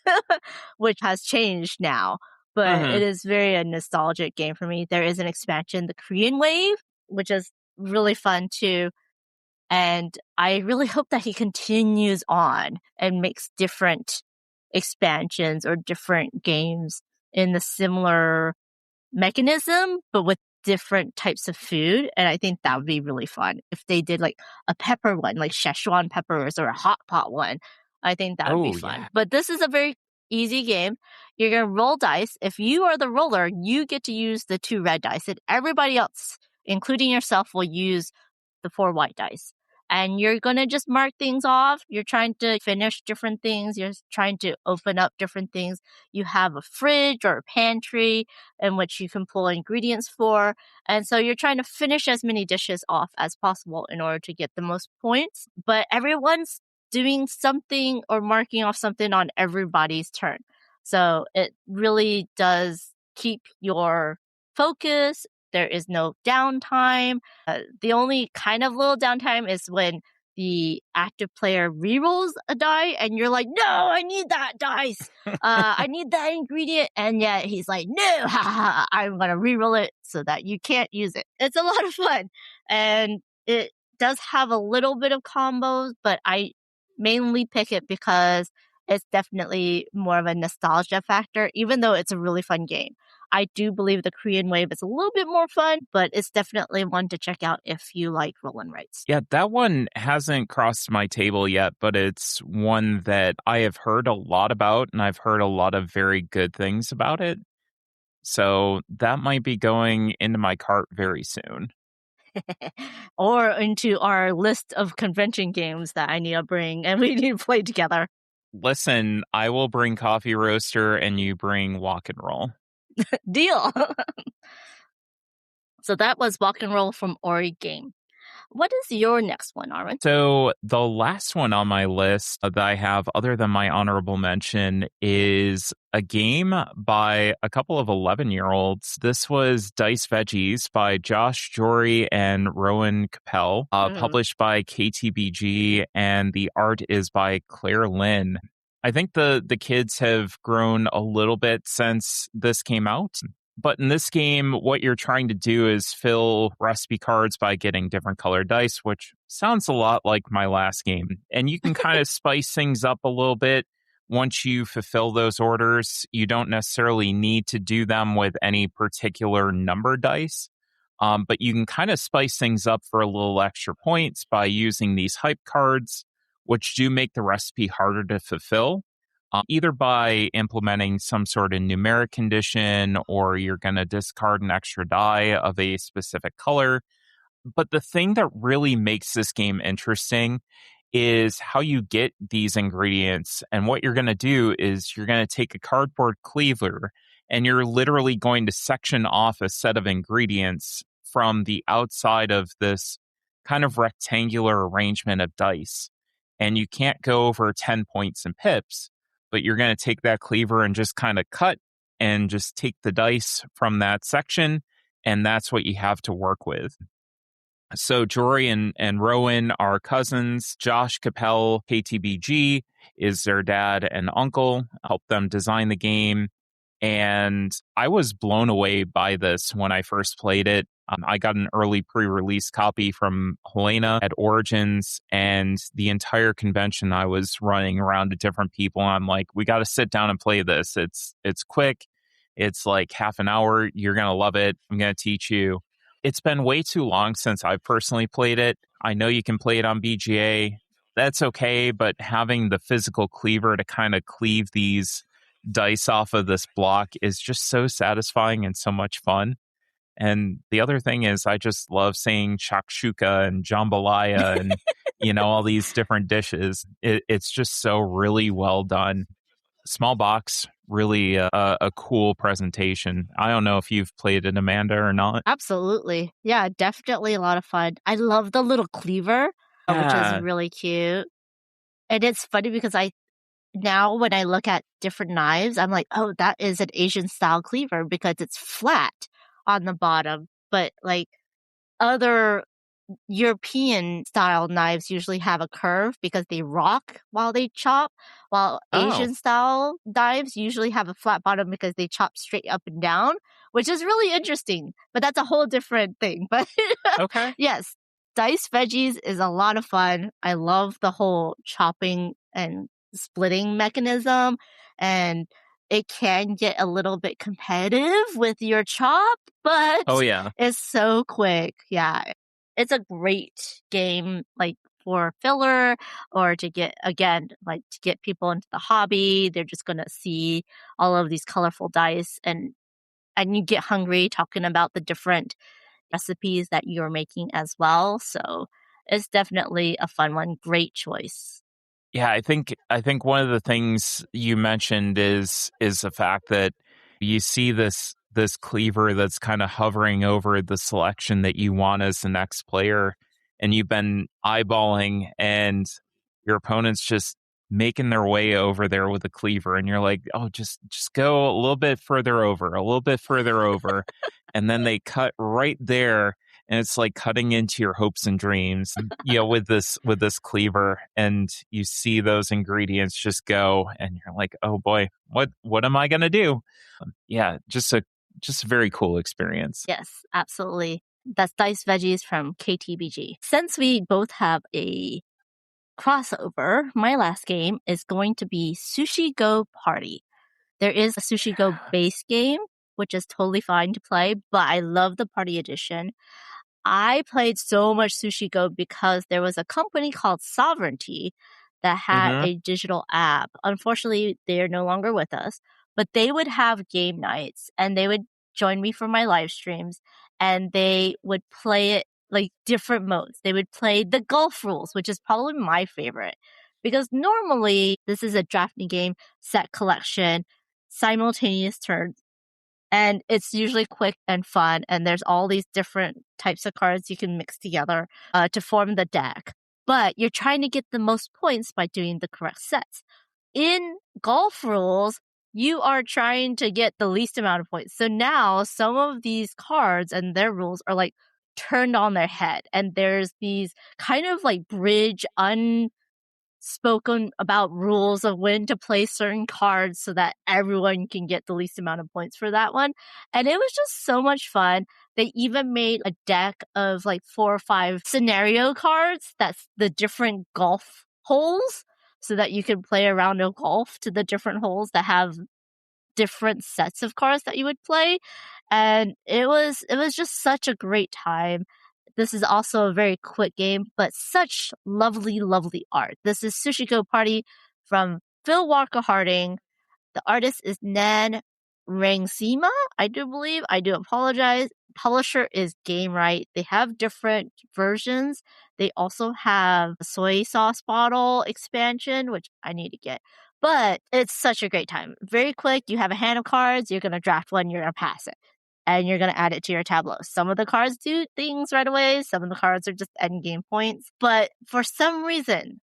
which has changed now. But it is very a nostalgic game for me. There is an expansion, the Korean Wave, which is really fun too. And I really hope that he continues on and makes different expansions or different games in the similar mechanism, but with different types of food. And I think that would be really fun if they did like a pepper one, like Szechuan peppers, or a hot pot one. I think that would be fun. Yeah. But this is a very easy game. You're going to roll dice. If you are the roller, you get to use the 2 red dice, and everybody else, including yourself, will use the 4 white dice. And you're going to just mark things off. You're trying to finish different things. You're trying to open up different things. You have a fridge or a pantry in which you can pull ingredients for. And so you're trying to finish as many dishes off as possible in order to get the most points. But everyone's doing something or marking off something on everybody's turn. So it really does keep your focus. There is no downtime. The only kind of little downtime is when the active player rerolls a die and you're like, no, I need that dice. I need that ingredient. And yet he's like, no, ha, ha, ha, I'm going to reroll it so that you can't use it. It's a lot of fun. And it does have a little bit of combos, but I mainly pick it because it's definitely more of a nostalgia factor, even though it's a really fun game. I do believe the Korean wave is a little bit more fun, but it's definitely one to check out if you like roll and writes. Yeah, that one hasn't crossed my table yet, but it's one that I have heard a lot about, and I've heard a lot of very good things about it. So that might be going into my cart very soon. Or into our list of convention games that I need to bring and we need to play together. Listen, I will bring Coffee Roaster and you bring Walk and Roll. Deal. So that was Walk and Roll from Ori Game. What is your next one, Arwen? So the last one on my list that I have, other than my honorable mention, is a game by a couple of 11-year-olds. This was Dice Veggies by Josh Jory and Rowan Capel, published by KTBG, and the art is by Claire Lynn. I think the kids have grown a little bit since this came out. But in this game, what you're trying to do is fill recipe cards by getting different colored dice, which sounds a lot like my last game. And you can kind of spice things up a little bit once you fulfill those orders. You don't necessarily need to do them with any particular number dice, but you can kind of spice things up for a little extra points by using these hype cards, which do make the recipe harder to fulfill. Either by implementing some sort of numeric condition, or you're going to discard an extra die of a specific color. But the thing that really makes this game interesting is how you get these ingredients. And what you're going to do is you're going to take a cardboard cleaver and you're literally going to section off a set of ingredients from the outside of this kind of rectangular arrangement of dice. And you can't go over 10 points and pips. But you're going to take that cleaver and just kind of cut and just take the dice from that section, and that's what you have to work with. So Jory and Rowan are cousins. Josh Capel, KTBG, is their dad and uncle, helped them design the game. And I was blown away by this when I first played it. I got an early pre-release copy from Helena at Origins, and the entire convention I was running around to different people. I'm like, we got to sit down and play this. It's quick. It's like half an hour. You're going to love it. I'm going to teach you. It's been way too long since I've personally played it. I know you can play it on BGA. That's okay, but having the physical cleaver to kind of cleave these dice off of this block is just so satisfying and so much fun. And the other thing is, I just love saying shakshuka and jambalaya and, all these different dishes. It's just so really well done. Small box, really a cool presentation. I don't know if you've played it, Amanda, or not. Absolutely. Yeah, definitely a lot of fun. I love the little cleaver, which is really cute. And it's funny because now when I look at different knives, I'm like, oh, that is an Asian style cleaver because it's flat on the bottom. But like other European style knives usually have a curve because they rock while they chop, while Asian style knives usually have a flat bottom because they chop straight up and down, which is really interesting. But that's a whole different thing. But Okay. Yes, Dice Veggies is a lot of fun. I love the whole chopping and splitting mechanism, and it can get a little bit competitive with your chop, but it's so quick. Yeah, it's a great game, like for filler or to get people into the hobby. They're just gonna see all of these colorful dice, and you get hungry talking about the different recipes that you're making as well. So it's definitely a fun one. Great choice. Yeah, I think one of the things you mentioned is the fact that you see this cleaver that's kind of hovering over the selection that you want as the next player, and you've been eyeballing, and your opponent's just making their way over there with a cleaver, and you're like, oh, just go a little bit further over, a little bit further over. And then they cut right there, and it's like cutting into your hopes and dreams, with this cleaver, and you see those ingredients just go, and you're like, oh boy, what am I gonna do? Just a very cool experience. Yes, absolutely. That's Diced Veggies from KTBG. Since we both have a crossover, my last game is going to be Sushi Go Party. There is a Sushi Go base game, which is totally fine to play, but I love the party edition. I played so much Sushi Go because there was a company called Sovereignty that had a digital app. Unfortunately, they're no longer with us, but they would have game nights and they would join me for my live streams and they would play it like different modes. They would play the golf rules, which is probably my favorite because normally this is a drafting game, set collection, simultaneous turns. And it's usually quick and fun. And there's all these different types of cards you can mix together to form the deck. But you're trying to get the most points by doing the correct sets. In golf rules, you are trying to get the least amount of points. So now some of these cards and their rules are like turned on their head. And there's these kind of like bridge spoken about rules of when to play certain cards so that everyone can get the least amount of points for that one. And it was just so much fun. They even made a deck of like 4 or 5 scenario cards that's the different golf holes so that you can play a round of golf to the different holes that have different sets of cards that you would play. And it was just such a great time. This is also a very quick game, but such lovely, lovely art. This is Sushi Go Party from Phil Walker Harding. The artist is Nan Rangsima, I do believe. I do apologize. Publisher is Game Right. They have different versions. They also have a soy sauce bottle expansion, which I need to get. But it's such a great time. Very quick. You have a hand of cards. You're going to draft one. You're going to pass it. And you're going to add it to your tableau. Some of the cards do things right away. Some of the cards are just end game points. But for some reason,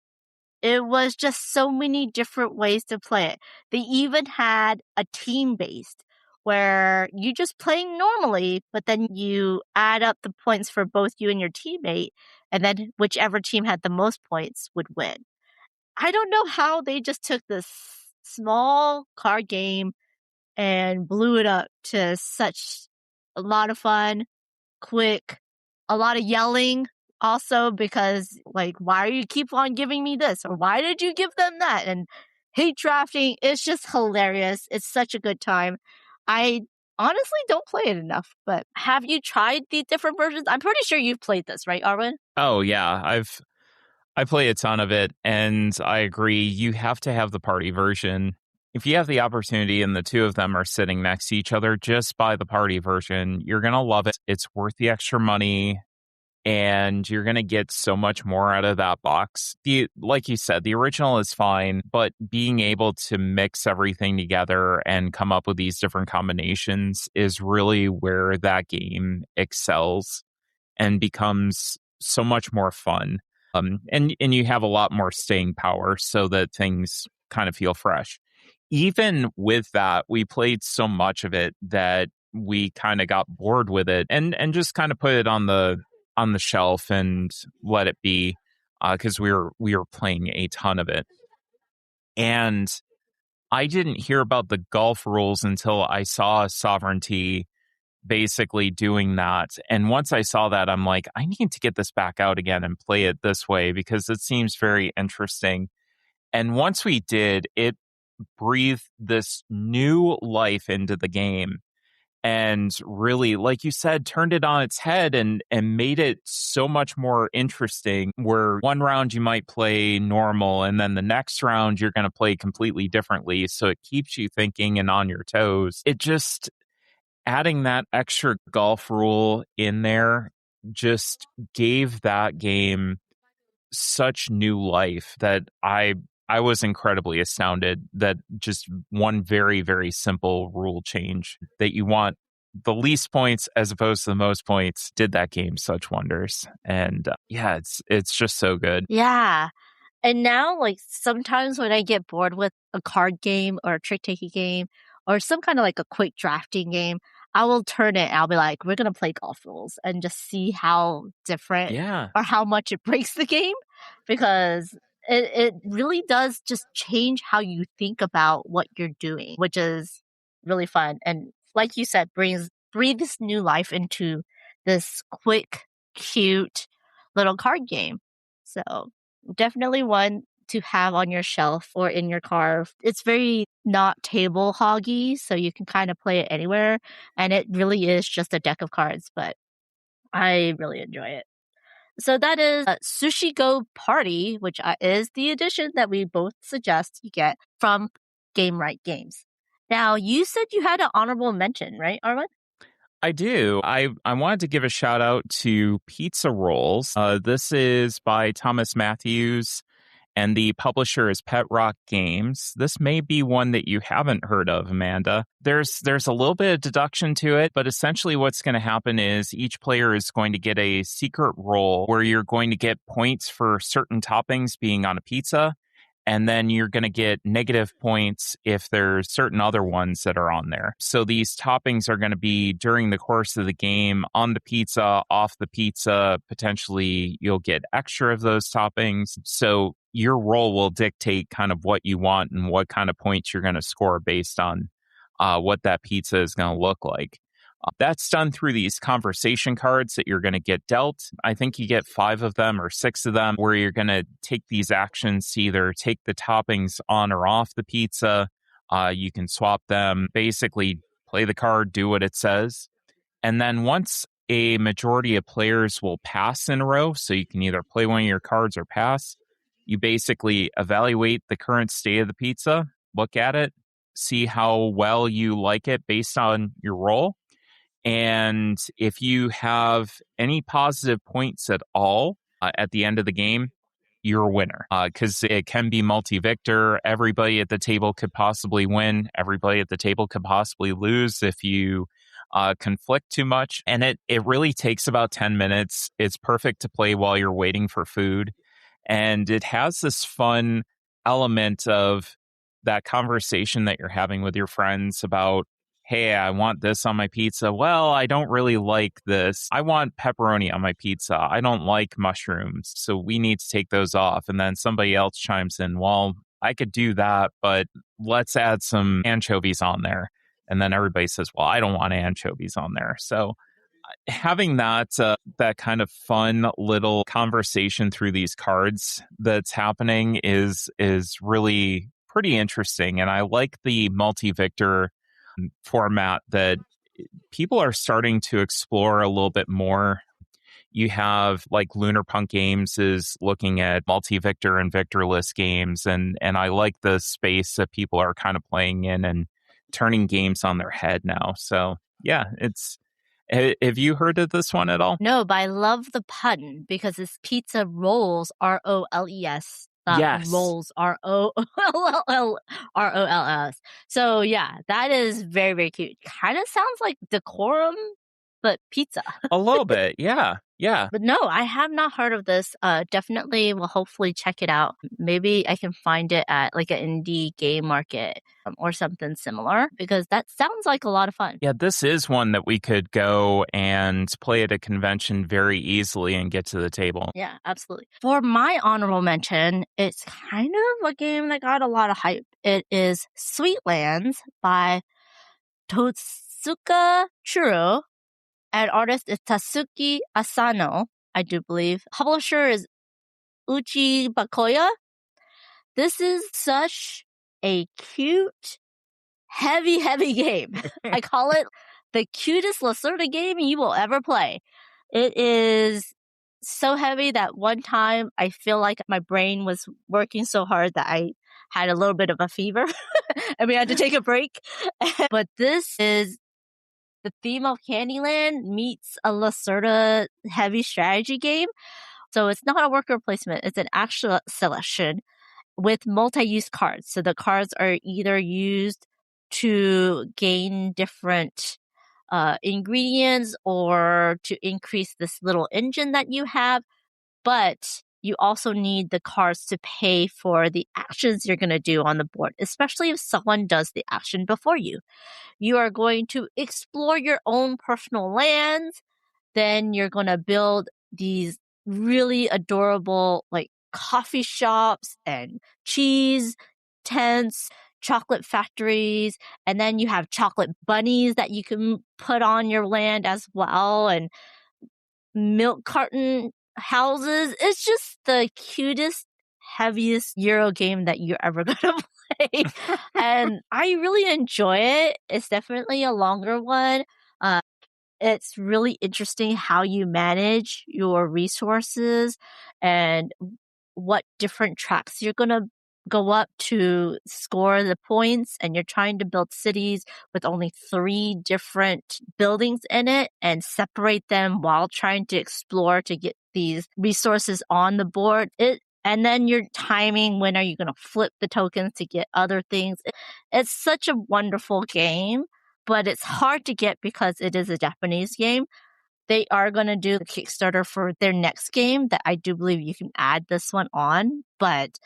it was just so many different ways to play it. They even had a team-based where you just playing normally, but then you add up the points for both you and your teammate, and then whichever team had the most points would win. I don't know how they just took this small card game and blew it up to such a lot of fun, quick, a lot of yelling also because like, why do you keep on giving me this? Or why did you give them that? And hate drafting. It's just hilarious. It's such a good time. I honestly don't play it enough, but have you tried the different versions? I'm pretty sure you've played this, right, Arwen? Oh yeah, I play a ton of it, and I agree. You have to have the party version. If you have the opportunity and the two of them are sitting next to each other, just buy the party version. You're going to love it. It's worth the extra money, and you're going to get so much more out of that box. Like you said, the original is fine, but being able to mix everything together and come up with these different combinations is really where that game excels and becomes so much more fun. And you have a lot more staying power so that things kind of feel fresh. Even with that, we played so much of it that we kind of got bored with it and just kind of put it on the shelf and let it be because we were playing a ton of it. And I didn't hear about the golf rules until I saw Sovereignty basically doing that. And once I saw that, I'm like, I need to get this back out again and play it this way because it seems very interesting. And once we did, it breathed this new life into the game and really, like you said, turned it on its head and made it so much more interesting, where one round you might play normal and then the next round you're going to play completely differently. So it keeps you thinking and on your toes. It just, adding that extra golf rule in there just gave that game such new life that I was incredibly astounded that just one very, very simple rule change that you want the least points as opposed to the most points did that game such wonders. And it's just so good. Yeah. And now, like, sometimes when I get bored with a card game or a trick-taking game or some kind of like a quick drafting game, I will turn it and I'll be like, we're going to play golf rules and just see how different Yeah. or how much it breaks the game because it really does just change how you think about what you're doing, which is really fun. And like you said, breathes new life into this quick, cute little card game. So definitely one to have on your shelf or in your car. It's very not table hoggy, so you can kind of play it anywhere. And it really is just a deck of cards, but I really enjoy it. So that is Sushi Go Party, which is the edition that we both suggest you get from Game Right Games. Now, you said you had an honorable mention, right, Arwen? I do. I wanted to give a shout out to Pizza Rolls. This is by Thomas Matthews, and the publisher is Pet Rock Games. This may be one that you haven't heard of, Amanda. There's a little bit of deduction to it, but essentially what's going to happen is each player is going to get a secret roll where you're going to get points for certain toppings being on a pizza. And then you're going to get negative points if there's certain other ones that are on there. So these toppings are going to be during the course of the game on the pizza, off the pizza. Potentially, you'll get extra of those toppings. So your roll will dictate kind of what you want and what kind of points you're going to score based on what that pizza is going to look like. That's done through these conversation cards that you're going to get dealt. I think you get 5 of them or 6 of them where you're going to take these actions to either take the toppings on or off the pizza. You can swap them, basically play the card, do what it says. And then once a majority of players will pass in a row, so you can either play one of your cards or pass, you basically evaluate the current state of the pizza, look at it, see how well you like it based on your roll. And if you have any positive points at all at the end of the game, you're a winner. Because it can be multi-victor. Everybody at the table could possibly win. Everybody at the table could possibly lose if you conflict too much. And it really takes about 10 minutes. It's perfect to play while you're waiting for food. And it has this fun element of that conversation that you're having with your friends about, hey, I want this on my pizza. Well, I don't really like this. I want pepperoni on my pizza. I don't like mushrooms. So we need to take those off. And then somebody else chimes in, well, I could do that, but let's add some anchovies on there. And then everybody says, well, I don't want anchovies on there. So having that kind of fun little conversation through these cards that's happening is really pretty interesting. And I like the multi-victor format that people are starting to explore a little bit more. You have like Lunar Punk Games is looking at multi-victor and victorless games, and I like the space that people are kind of playing in and turning games on their head now. So yeah, have you heard of this one at all? No, but I love the pun because it's pizza rolls, ROLES. Yes. Rolls, ROLLS. So yeah, that is very, very cute. Kind of sounds like decorum, but pizza. A little bit, yeah. Yeah. But no, I have not heard of this. Definitely will hopefully check it out. Maybe I can find it at like an indie game market or something similar because that sounds like a lot of fun. Yeah, this is one that we could go and play at a convention very easily and get to the table. Yeah, absolutely. For my honorable mention, it's kind of a game that got a lot of hype. It is Sweetlands by Totsuka Churo. And artist is Tatsuki Asano, I do believe. Publisher is Uchi Bakoya. This is such a cute, heavy game. I call it the cutest Lacerda game you will ever play. It is so heavy that one time I feel like my brain was working so hard that I had a little bit of a fever and we had to take a break. But this is the theme of Candyland meets a Lacerda heavy strategy game. So it's not a worker placement. It's an actual selection with multi-use cards. So the cards are either used to gain different ingredients or to increase this little engine that you have. But you also need the cards to pay for the actions you're going to do on the board, especially if someone does the action before you. You are going to explore your own personal lands. Then you're going to build these really adorable like coffee shops and cheese tents, chocolate factories, and then you have chocolate bunnies that you can put on your land as well, and milk carton houses. It's just the cutest, heaviest Euro game that you're ever going to play. And I really enjoy it. It's definitely a longer one. Uh, it's really interesting how you manage your resources and what different tracks you're going to go up to score the points, and you're trying to build cities with only 3 different buildings in it and separate them while trying to explore to get these resources on the board. And then you're timing when are you going to flip the tokens to get other things. It's such a wonderful game, but it's hard to get because it is a Japanese game. They are going to do a Kickstarter for their next game that I do believe you can add this one on. But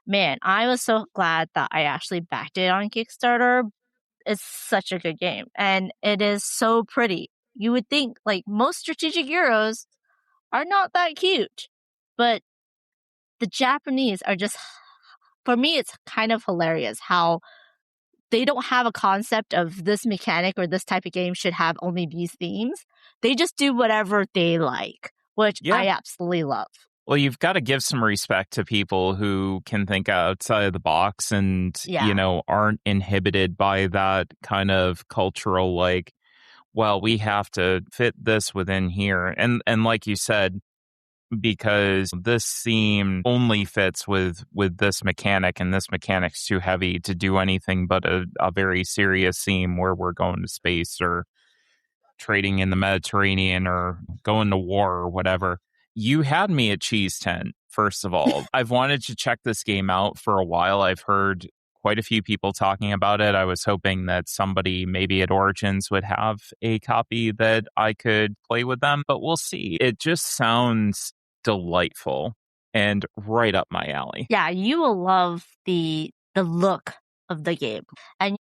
man, I was so glad that I actually backed it on Kickstarter. It's such a good game and it is so pretty. You would think like most strategic Euros are not that cute, but the Japanese are just, for me, it's kind of hilarious how they don't have a concept of this mechanic or this type of game should have only these themes. They just do whatever they like, which I absolutely love. Well, you've got to give some respect to people who can think outside of the box and, aren't inhibited by that kind of cultural, like, well, we have to fit this within here. And like you said, because this theme only fits with this mechanic, and this mechanic's too heavy to do anything but a very serious theme where we're going to space or trading in the Mediterranean or going to war or whatever. You had me at Cheese Tent, first of all. I've wanted to check this game out for a while. I've heard quite a few people talking about it. I was hoping that somebody maybe at Origins would have a copy that I could play with them, but we'll see. It just sounds delightful and right up my alley. Yeah, you will love the look of the game. And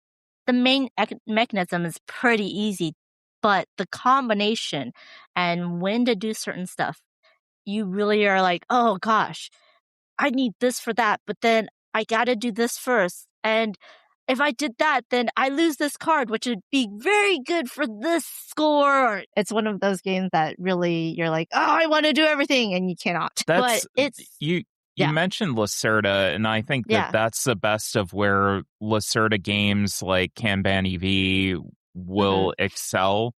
the main mechanism is pretty easy, but the combination and when to do certain stuff, you really are like, oh gosh, I need this for that, but then I gotta do this first. And if I did that, then I lose this card, which would be very good for this score. It's one of those games that really you're like, oh, I want to do everything, and you cannot. But it's you mentioned Lacerda, and I think that that's the best of where Lacerda games like Kanban EV will excel,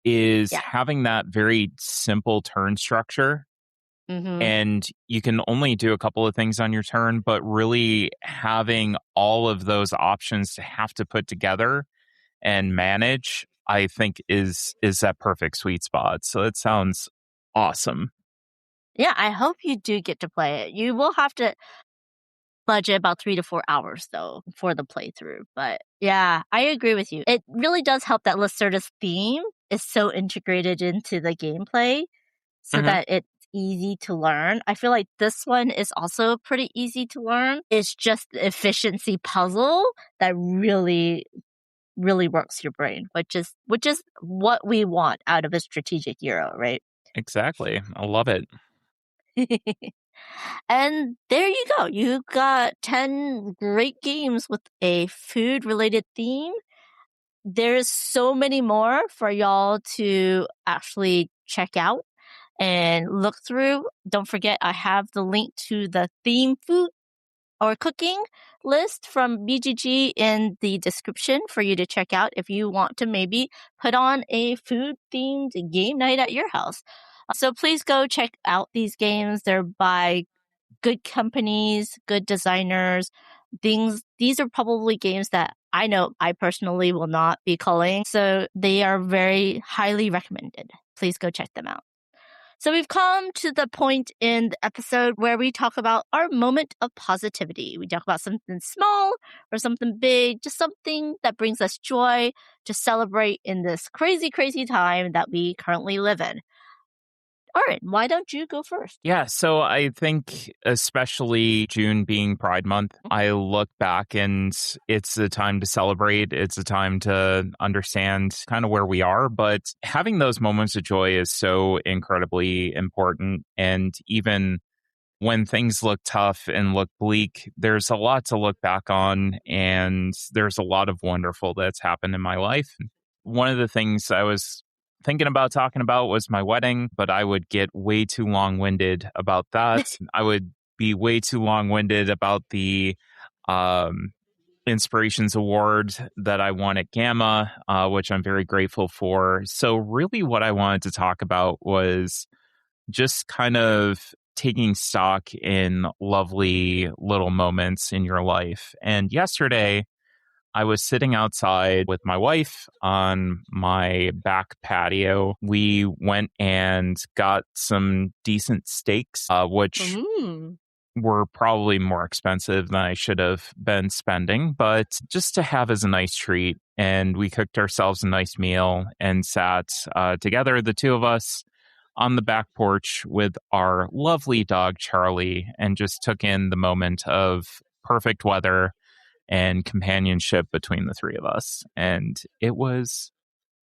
is having that very simple turn structure. And you can only do a couple of things on your turn, but really having all of those options to have to put together and manage, I think is that perfect sweet spot. So it sounds awesome. Yeah, I hope you do get to play it. You will have to budget about 3 to 4 hours though for the playthrough. But yeah, I agree with you. It really does help that Lacerda's theme is so integrated into the gameplay so that it's easy to learn. I feel like this one is also pretty easy to learn. It's just the efficiency puzzle that really, really works your brain, which is what we want out of a strategic Euro, right? Exactly. I love it. And there you go. You got 10 great games with a food-related theme. There's so many more for y'all to actually check out and look through. Don't forget, I have the link to the theme food or cooking list from BGG in the description for you to check out if you want to maybe put on a food-themed game night at your house. So please go check out these games. They're by good companies, good designers. These are probably games that I know I personally will not be culling. So they are very highly recommended. Please go check them out. So we've come to the point in the episode where we talk about our moment of positivity. We talk about something small or something big, just something that brings us joy to celebrate in this crazy, crazy time that we currently live in. All right, why don't you go first? Yeah, so I think especially June being Pride Month, I look back and it's a time to celebrate. It's a time to understand kind of where we are. But having those moments of joy is so incredibly important. And even when things look tough and look bleak, there's a lot to look back on. And there's a lot of wonderful that's happened in my life. One of the things I was thinking about talking about was my wedding, but I would get way too long winded about that. I would be way too long winded about the um, Inspirations Award that I won at Gamma, which I'm very grateful for. So, really, what I wanted to talk about was just kind of taking stock in lovely little moments in your life. And yesterday, I was sitting outside with my wife on my back patio. We went and got some decent steaks, which Mm. were probably more expensive than I should have been spending, but just to have as a nice treat. And we cooked ourselves a nice meal and sat together, the two of us, on the back porch with our lovely dog, Charlie, and just took in the moment of perfect weather and companionship between the three of us. And it was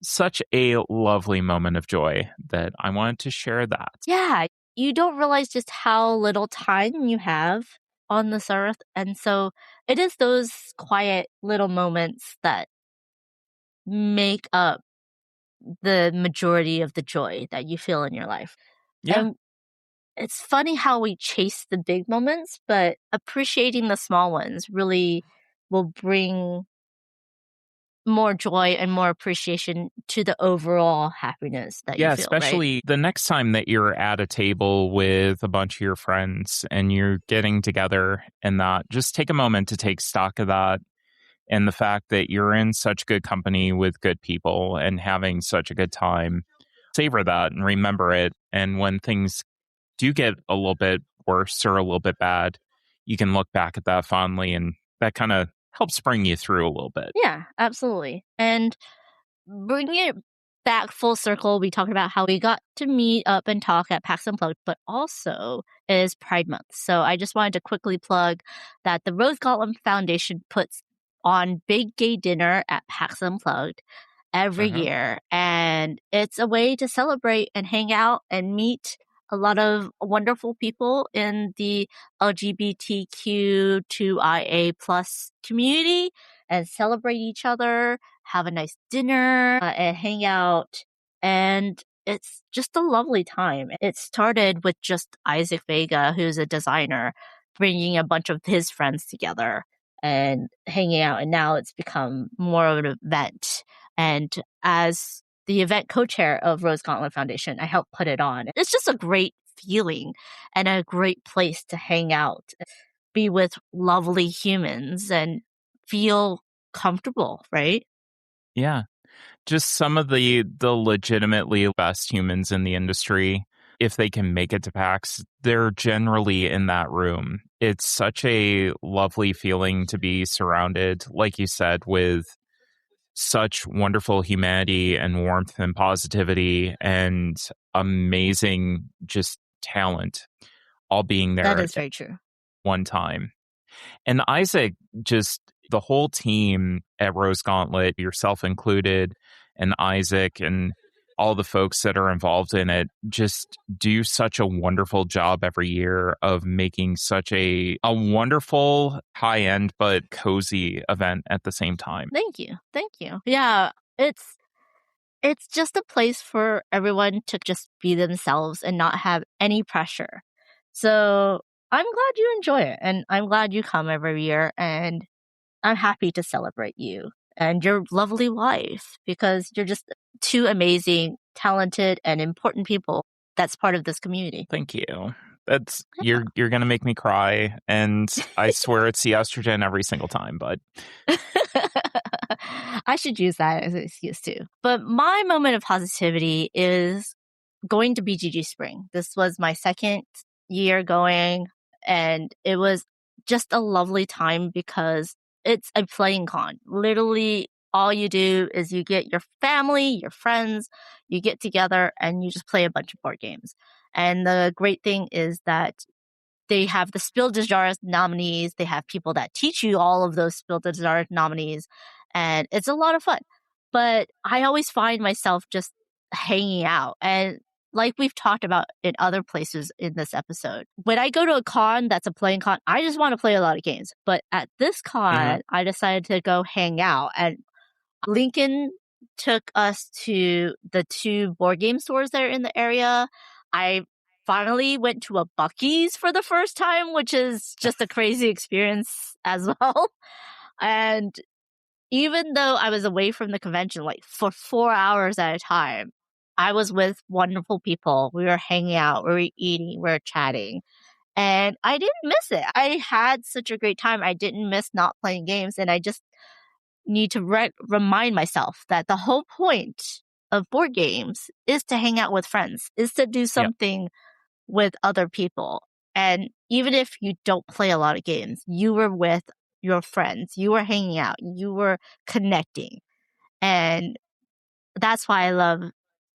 such a lovely moment of joy that I wanted to share that. Yeah, you don't realize just how little time you have on this earth. And so it is those quiet little moments that make up the majority of the joy that you feel in your life. Yeah. And it's funny how we chase the big moments, but appreciating the small ones really will bring more joy and more appreciation to the overall happiness that you Yeah, feel, right? especially the next time that you're at a table with a bunch of your friends and you're getting together and that, just take a moment to take stock of that and the fact that you're in such good company with good people and having such a good time. Savor that and remember it. And when things do get a little bit worse or a little bit bad, you can look back at that fondly and that kind of helps bring you through a little bit. Yeah, absolutely. And bringing it back full circle, we talked about how we got to meet up and talk at PAX Unplugged, but also is Pride Month. So I just wanted to quickly plug that the Rose Gauntlet Foundation puts on big gay dinner at PAX Unplugged every Uh-huh. year. And it's a way to celebrate and hang out and meet a lot of wonderful people in the LGBTQ2IA plus community and celebrate each other, have a nice dinner, and hang out. And it's just a lovely time. It started with just Isaac Vega, who's a designer, bringing a bunch of his friends together and hanging out. And now it's become more of an event. And as the event co-chair of Rose Gauntlet Foundation, I helped put it on. It's just a great feeling and a great place to hang out, be with lovely humans and feel comfortable, right? Yeah. Just some of the legitimately best humans in the industry, if they can make it to PAX, they're generally in that room. It's such a lovely feeling to be surrounded, like you said, with such wonderful humanity and warmth and positivity and amazing just talent all being That there is at very true. one time. And Isaac, just the whole team at Rose Gauntlet, yourself included, and Isaac and all the folks that are involved in it just do such a wonderful job every year of making such a wonderful high-end but cozy event at the same time. Thank you. Thank you. Yeah, it's just a place for everyone to just be themselves and not have any pressure. So I'm glad you enjoy it and I'm glad you come every year and I'm happy to celebrate you and your lovely wife because you're just two amazing, talented, and important people that's part of this community. Thank you. That's you're gonna make me cry, and I swear it's the estrogen every single time, but I should use that as an excuse too. But my moment of positivity is going to BGG Spring. This was my second year going, and it was just a lovely time because it's a playing con. Literally, All you do is you get your family, your friends, you get together and you just play a bunch of board games. And the great thing is that they have the Spiel des Jahres nominees. They have people that teach you all of those Spiel des Jahres nominees. And it's a lot of fun. But I always find myself just hanging out. And like we've talked about in other places in this episode, when I go to a con that's a playing con, I just want to play a lot of games. But at this Hmm. con, I decided to go hang out. And Lincoln took us to the 2 board game stores that are in the area. I finally went to a Buc-ee's for the first time, which is just a crazy experience as well. And even though I was away from the convention like for 4 hours at a time, I was with wonderful people. We were hanging out, we were eating, we were chatting. And I didn't miss it. I had such a great time. I didn't miss not playing games. And I just need to remind myself that the whole point of board games is to hang out with friends, is to do Yeah. something with other people. And even if you don't play a lot of games, you were with your friends, you were hanging out, you were connecting. And that's why I love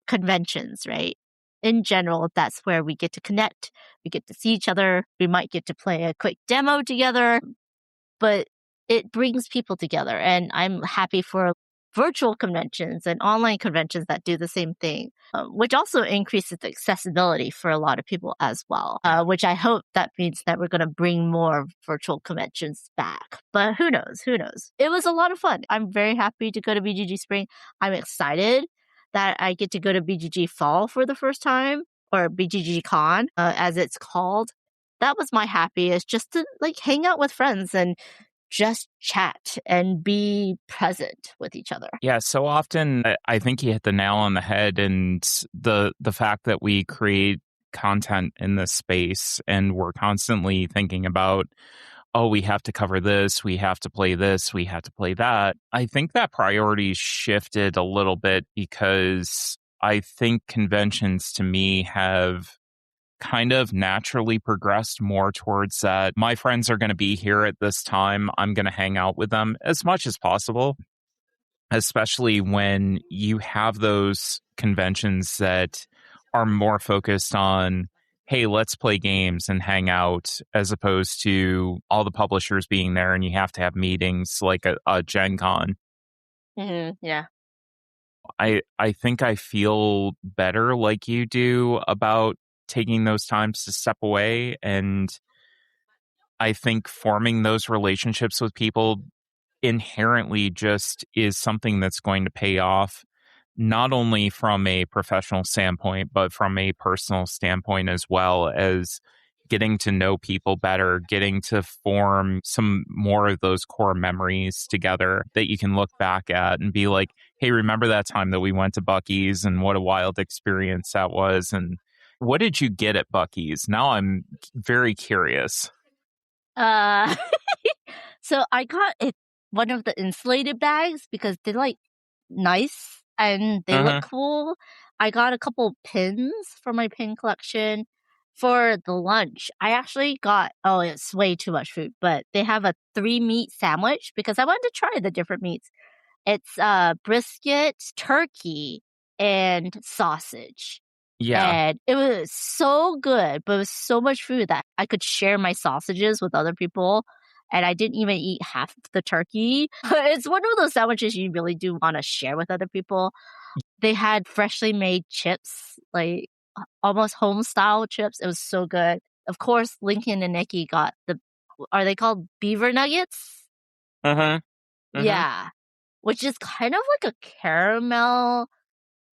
conventions, right? In general, that's where we get to connect. We get to see each other. We might get to play a quick demo together, but it brings people together. And I'm happy for virtual conventions and online conventions that do the same thing, which also increases the accessibility for a lot of people as well, which I hope that means that we're going to bring more virtual conventions back. But who knows? Who knows? It was a lot of fun. I'm very happy to go to BGG Spring. I'm excited that I get to go to BGG Fall for the first time, or BGG Con, as it's called. That was my happiest, just to like hang out with friends and just chat and be present with each other. Yeah, so often I think you hit the nail on the head, and the fact that we create content in this space and we're constantly thinking about, oh, we have to cover this, we have to play this, we have to play that. I think that priorities shifted a little bit because I think conventions to me have kind of naturally progressed more towards that. My friends are going to be here at this time. I'm going to hang out with them as much as possible, especially when you have those conventions that are more focused on, hey, let's play games and hang out, as opposed to all the publishers being there and you have to have meetings like a Gen Con. Yeah. I think I feel better like you do about taking those times to step away. And I think forming those relationships with people inherently just is something that's going to pay off, not only from a professional standpoint, but from a personal standpoint as well, as getting to know people better, getting to form some more of those core memories together that you can look back at and be like, hey, remember that time that we went to Buc-ee's and what a wild experience that was? And what did you get at Buc-ee's? Now I'm very curious. Uh, so I got one of the insulated bags because they're like nice and they look Uh-huh. cool. I got a couple pins for my pin collection. For the lunch, I actually got, oh, it's way too much food, but they have a 3-meat sandwich because I wanted to try the different meats. It's brisket, turkey, and sausage. Yeah. And it was so good, but it was so much food that I could share my sausages with other people. And I didn't even eat half of the turkey. It's one of those sandwiches you really do want to share with other people. They had freshly made chips, like almost home style chips. It was so good. Of course, Lincoln and Nikki got are they called beaver nuggets? Uh-huh. Uh-huh. Yeah. Which is kind of like a caramel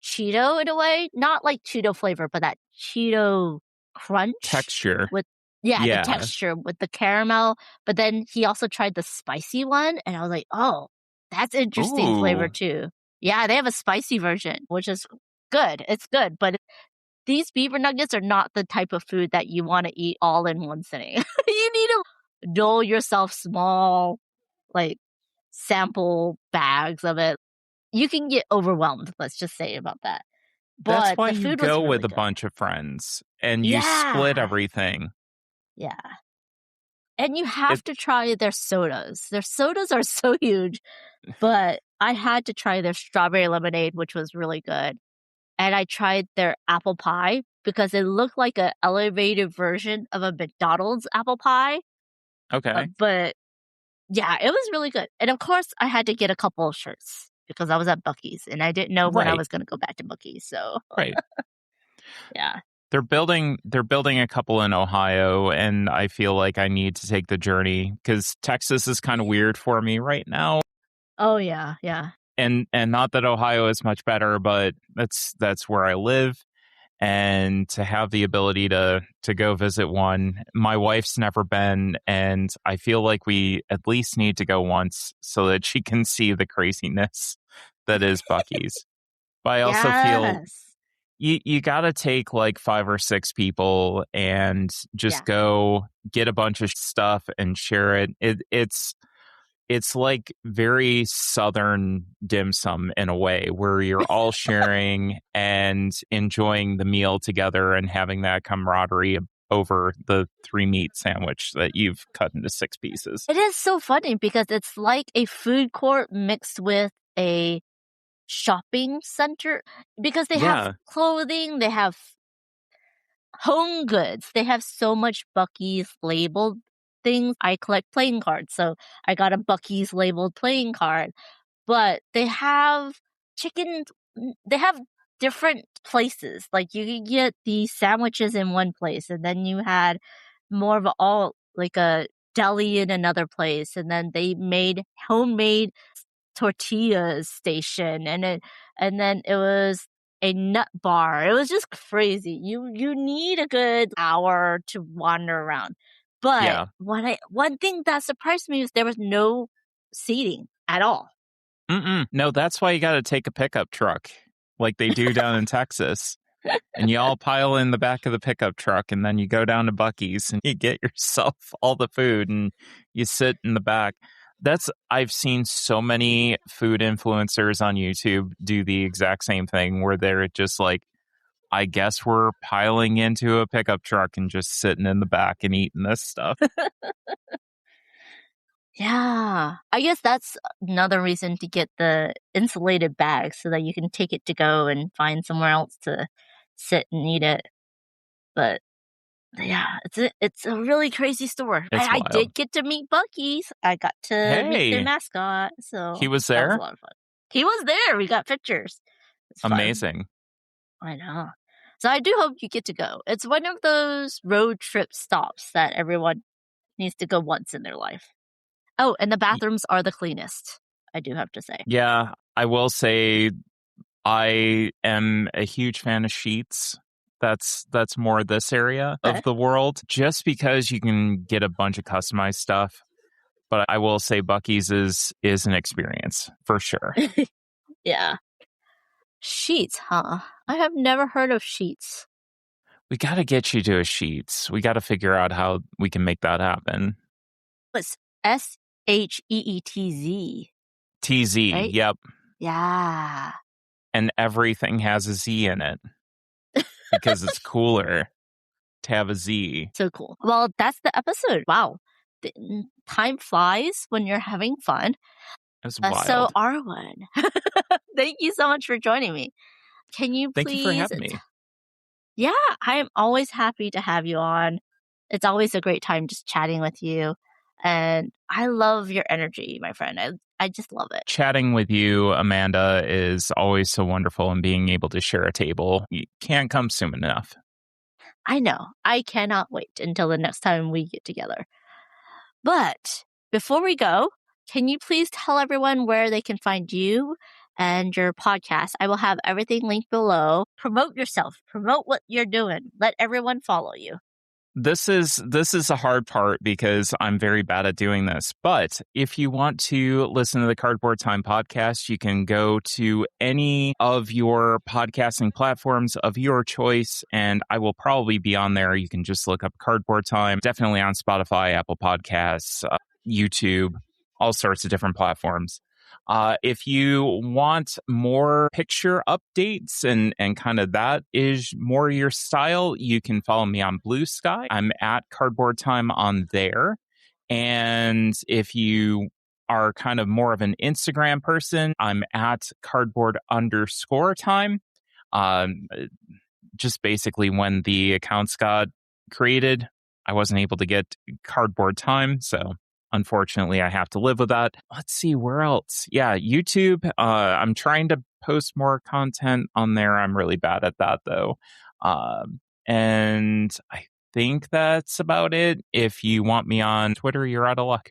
Cheeto in a way, not like Cheeto flavor, but that Cheeto crunch Texture. with, yeah, the Yeah. texture with the caramel. But then he also tried the spicy one, and I was like, oh, that's interesting flavor Ooh. too. Yeah, they have a spicy version, which is good. It's good, but these beaver nuggets are not the type of food that you want to eat all in one sitting. You need to dole yourself small, like sample bags of it. You can get overwhelmed, let's just say about that. That's But why the you food was go with really a good. bunch of friends and you split Yeah. everything. Yeah. And you have to try their sodas. Their sodas are so huge, but I had to try their strawberry lemonade, which was really good. And I tried their apple pie because it looked like an elevated version of a McDonald's apple pie. Okay. But yeah, it was really good. And of course, I had to get a couple of shirts because I was at Buc-ee's and I didn't know when I Right. was going to go back to Buc-ee's. So Right. yeah. They're building a couple in Ohio, and I feel like I need to take the journey because Texas is kind of weird for me right now. Oh yeah, yeah. And not that Ohio is much better, but that's where I live. And to have the ability to go visit one, my wife's never been, and I feel like we at least need to go once so that she can see the craziness that is Buc-ee's. But I also feel you got to take like 5 or 6 people and just go get a bunch of stuff and share it. It's like very Southern dim sum in a way where you're all sharing and enjoying the meal together and having that camaraderie over the 3 meat sandwich that you've cut into 6 pieces. It is so funny because it's like a food court mixed with a shopping center because they have clothing, they have home goods, they have so much Buc-ee's labeled things. I collect playing cards, so I got a Buc-ee's labeled playing card. But they have chicken, they have different places. Like you can get the sandwiches in one place, and then you had more of like a deli in another place, and then they made homemade tortillas station, and then it was a nut bar. It was just crazy. You need a good hour to wander around. But one thing that surprised me was there was no seating at all. No, that's why you got to take a pickup truck like they do down in Texas. And you all pile in the back of the pickup truck, and then you go down to Buc-ee's and you get yourself all the food and you sit in the back. I've seen so many food influencers on YouTube do the exact same thing where they're just like, I guess we're piling into a pickup truck and just sitting in the back and eating this stuff. Yeah. I guess that's another reason to get the insulated bag so that you can take it to go and find somewhere else to sit and eat it. But yeah, it's a really crazy store. I did get to meet Buc-ee's. I got to meet their mascot. So he was that there? was a lot of fun. He was there. We got pictures. Amazing. I know. So I do hope you get to go. It's one of those road trip stops that everyone needs to go once in their life. Oh, and the bathrooms are the cleanest, I do have to say. Yeah, I will say I am a huge fan of Sheetz. That's more this area of the world, just because you can get a bunch of customized stuff. But I will say Buc-ee's is an experience for sure. Yeah. Sheetz, huh? I have never heard of Sheetz. We got to get you to a Sheetz. We got to figure out how we can make that happen. It's SHEETZ. TZ, right? Yep. Yeah. And everything has a Z in it because it's cooler to have a Z. So cool. Well, that's the episode. Wow. Time flies when you're having fun. That's wild. So, Arwen, thank you so much for joining me. Can you please... Thank you for having me. Yeah, I am always happy to have you on. It's always a great time just chatting with you. And I love your energy, my friend. I just love it. Chatting with you, Amanda, is always so wonderful, and being able to share a table can't come soon enough. I know. I cannot wait until the next time we get together. But before we go, can you please tell everyone where they can find you and your podcast? I will have everything linked below. Promote yourself. Promote what you're doing. Let everyone follow you. This is a hard part because I'm very bad at doing this. But if you want to listen to the Cardboard Time podcast, you can go to any of your podcasting platforms of your choice, and I will probably be on there. You can just look up Cardboard Time. Definitely on Spotify, Apple Podcasts, YouTube, all sorts of different platforms. If you want more picture updates and kind of that is more your style, you can follow me on Blue Sky. I'm at Cardboard Time on there. And if you are kind of more of an Instagram person, I'm at cardboard_time. Um, just basically when the accounts got created, I wasn't able to get cardboard time. So unfortunately, I have to live with that. Let's see, where else? Yeah, YouTube. I'm trying to post more content on there. I'm really bad at that, though. And I think that's about it. If you want me on Twitter, you're out of luck.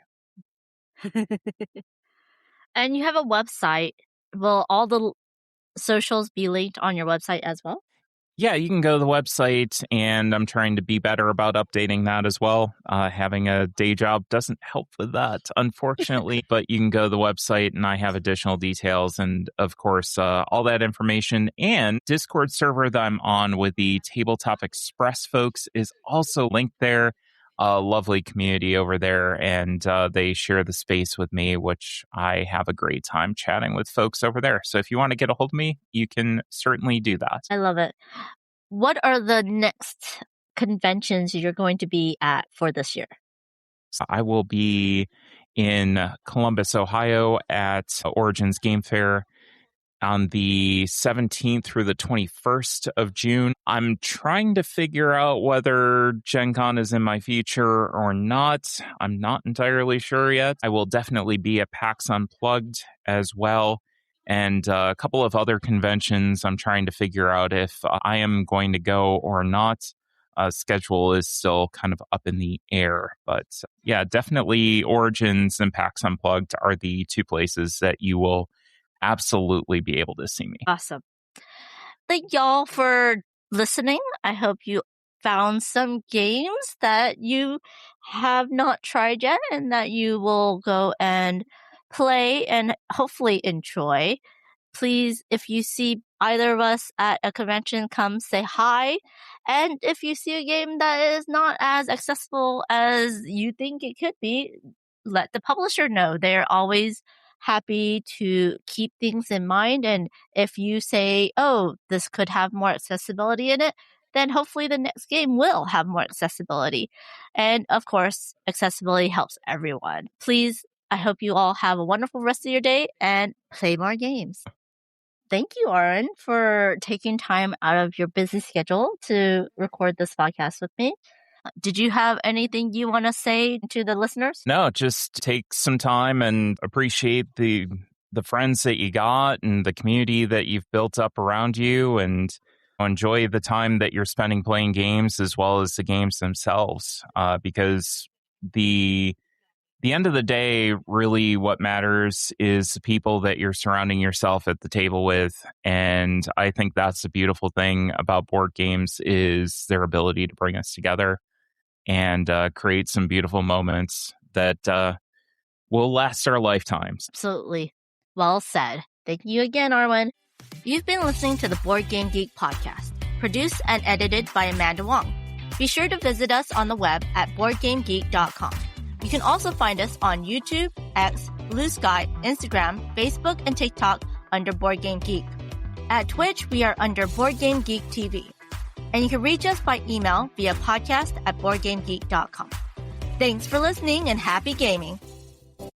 And you have a website. Will all the socials be linked on your website as well? Yeah, you can go to the website, and I'm trying to be better about updating that as well. Having a day job doesn't help with that, unfortunately, but you can go to the website, and I have additional details, and of course, all that information. And Discord server that I'm on with the Tabletop Express folks is also linked there. A lovely community over there, and they share the space with me, which I have a great time chatting with folks over there. So if you want to get a hold of me, you can certainly do that. I love it. What are the next conventions you're going to be at for this year? So I will be in Columbus, Ohio at Origins Game Fair on the 17th through the 21st of June. I'm trying to figure out whether Gen Con is in my future or not. I'm not entirely sure yet. I will definitely be at PAX Unplugged as well, and a couple of other conventions. I'm trying to figure out if I am going to go or not. Schedule is still kind of up in the air, but yeah, definitely Origins and PAX Unplugged are the two places that you will absolutely be able to see me. Awesome. Thank y'all for listening. I hope you found some games that you have not tried yet and that you will go and play and hopefully enjoy. Please, if you see either of us at a convention, come say hi. And if you see a game that is not as accessible as you think it could be, let the publisher know. They're always happy to keep things in mind. And if you say, oh, this could have more accessibility in it, then hopefully the next game will have more accessibility. And of course, accessibility helps everyone. Please, I hope you all have a wonderful rest of your day and play more games. Thank you, Arwen, for taking time out of your busy schedule to record this podcast with me. Did you have anything you want to say to the listeners? No, just take some time and appreciate the friends that you got and the community that you've built up around you, and enjoy the time that you're spending playing games as well as the games themselves. Because the end of the day, really what matters is the people that you're surrounding yourself at the table with. And I think that's the beautiful thing about board games is their ability to bring us together and create some beautiful moments that will last our lifetimes. Absolutely. Well said. Thank you again, Arwen. You've been listening to the Board Game Geek podcast, produced and edited by Amanda Wong. Be sure to visit us on the web at boardgamegeek.com. You can also find us on YouTube, X, Blue Sky, Instagram, Facebook, and TikTok under Board Game Geek. At Twitch, we are under Board Game Geek TV. And you can reach us by email via podcast@boardgamegeek.com. Thanks for listening and happy gaming.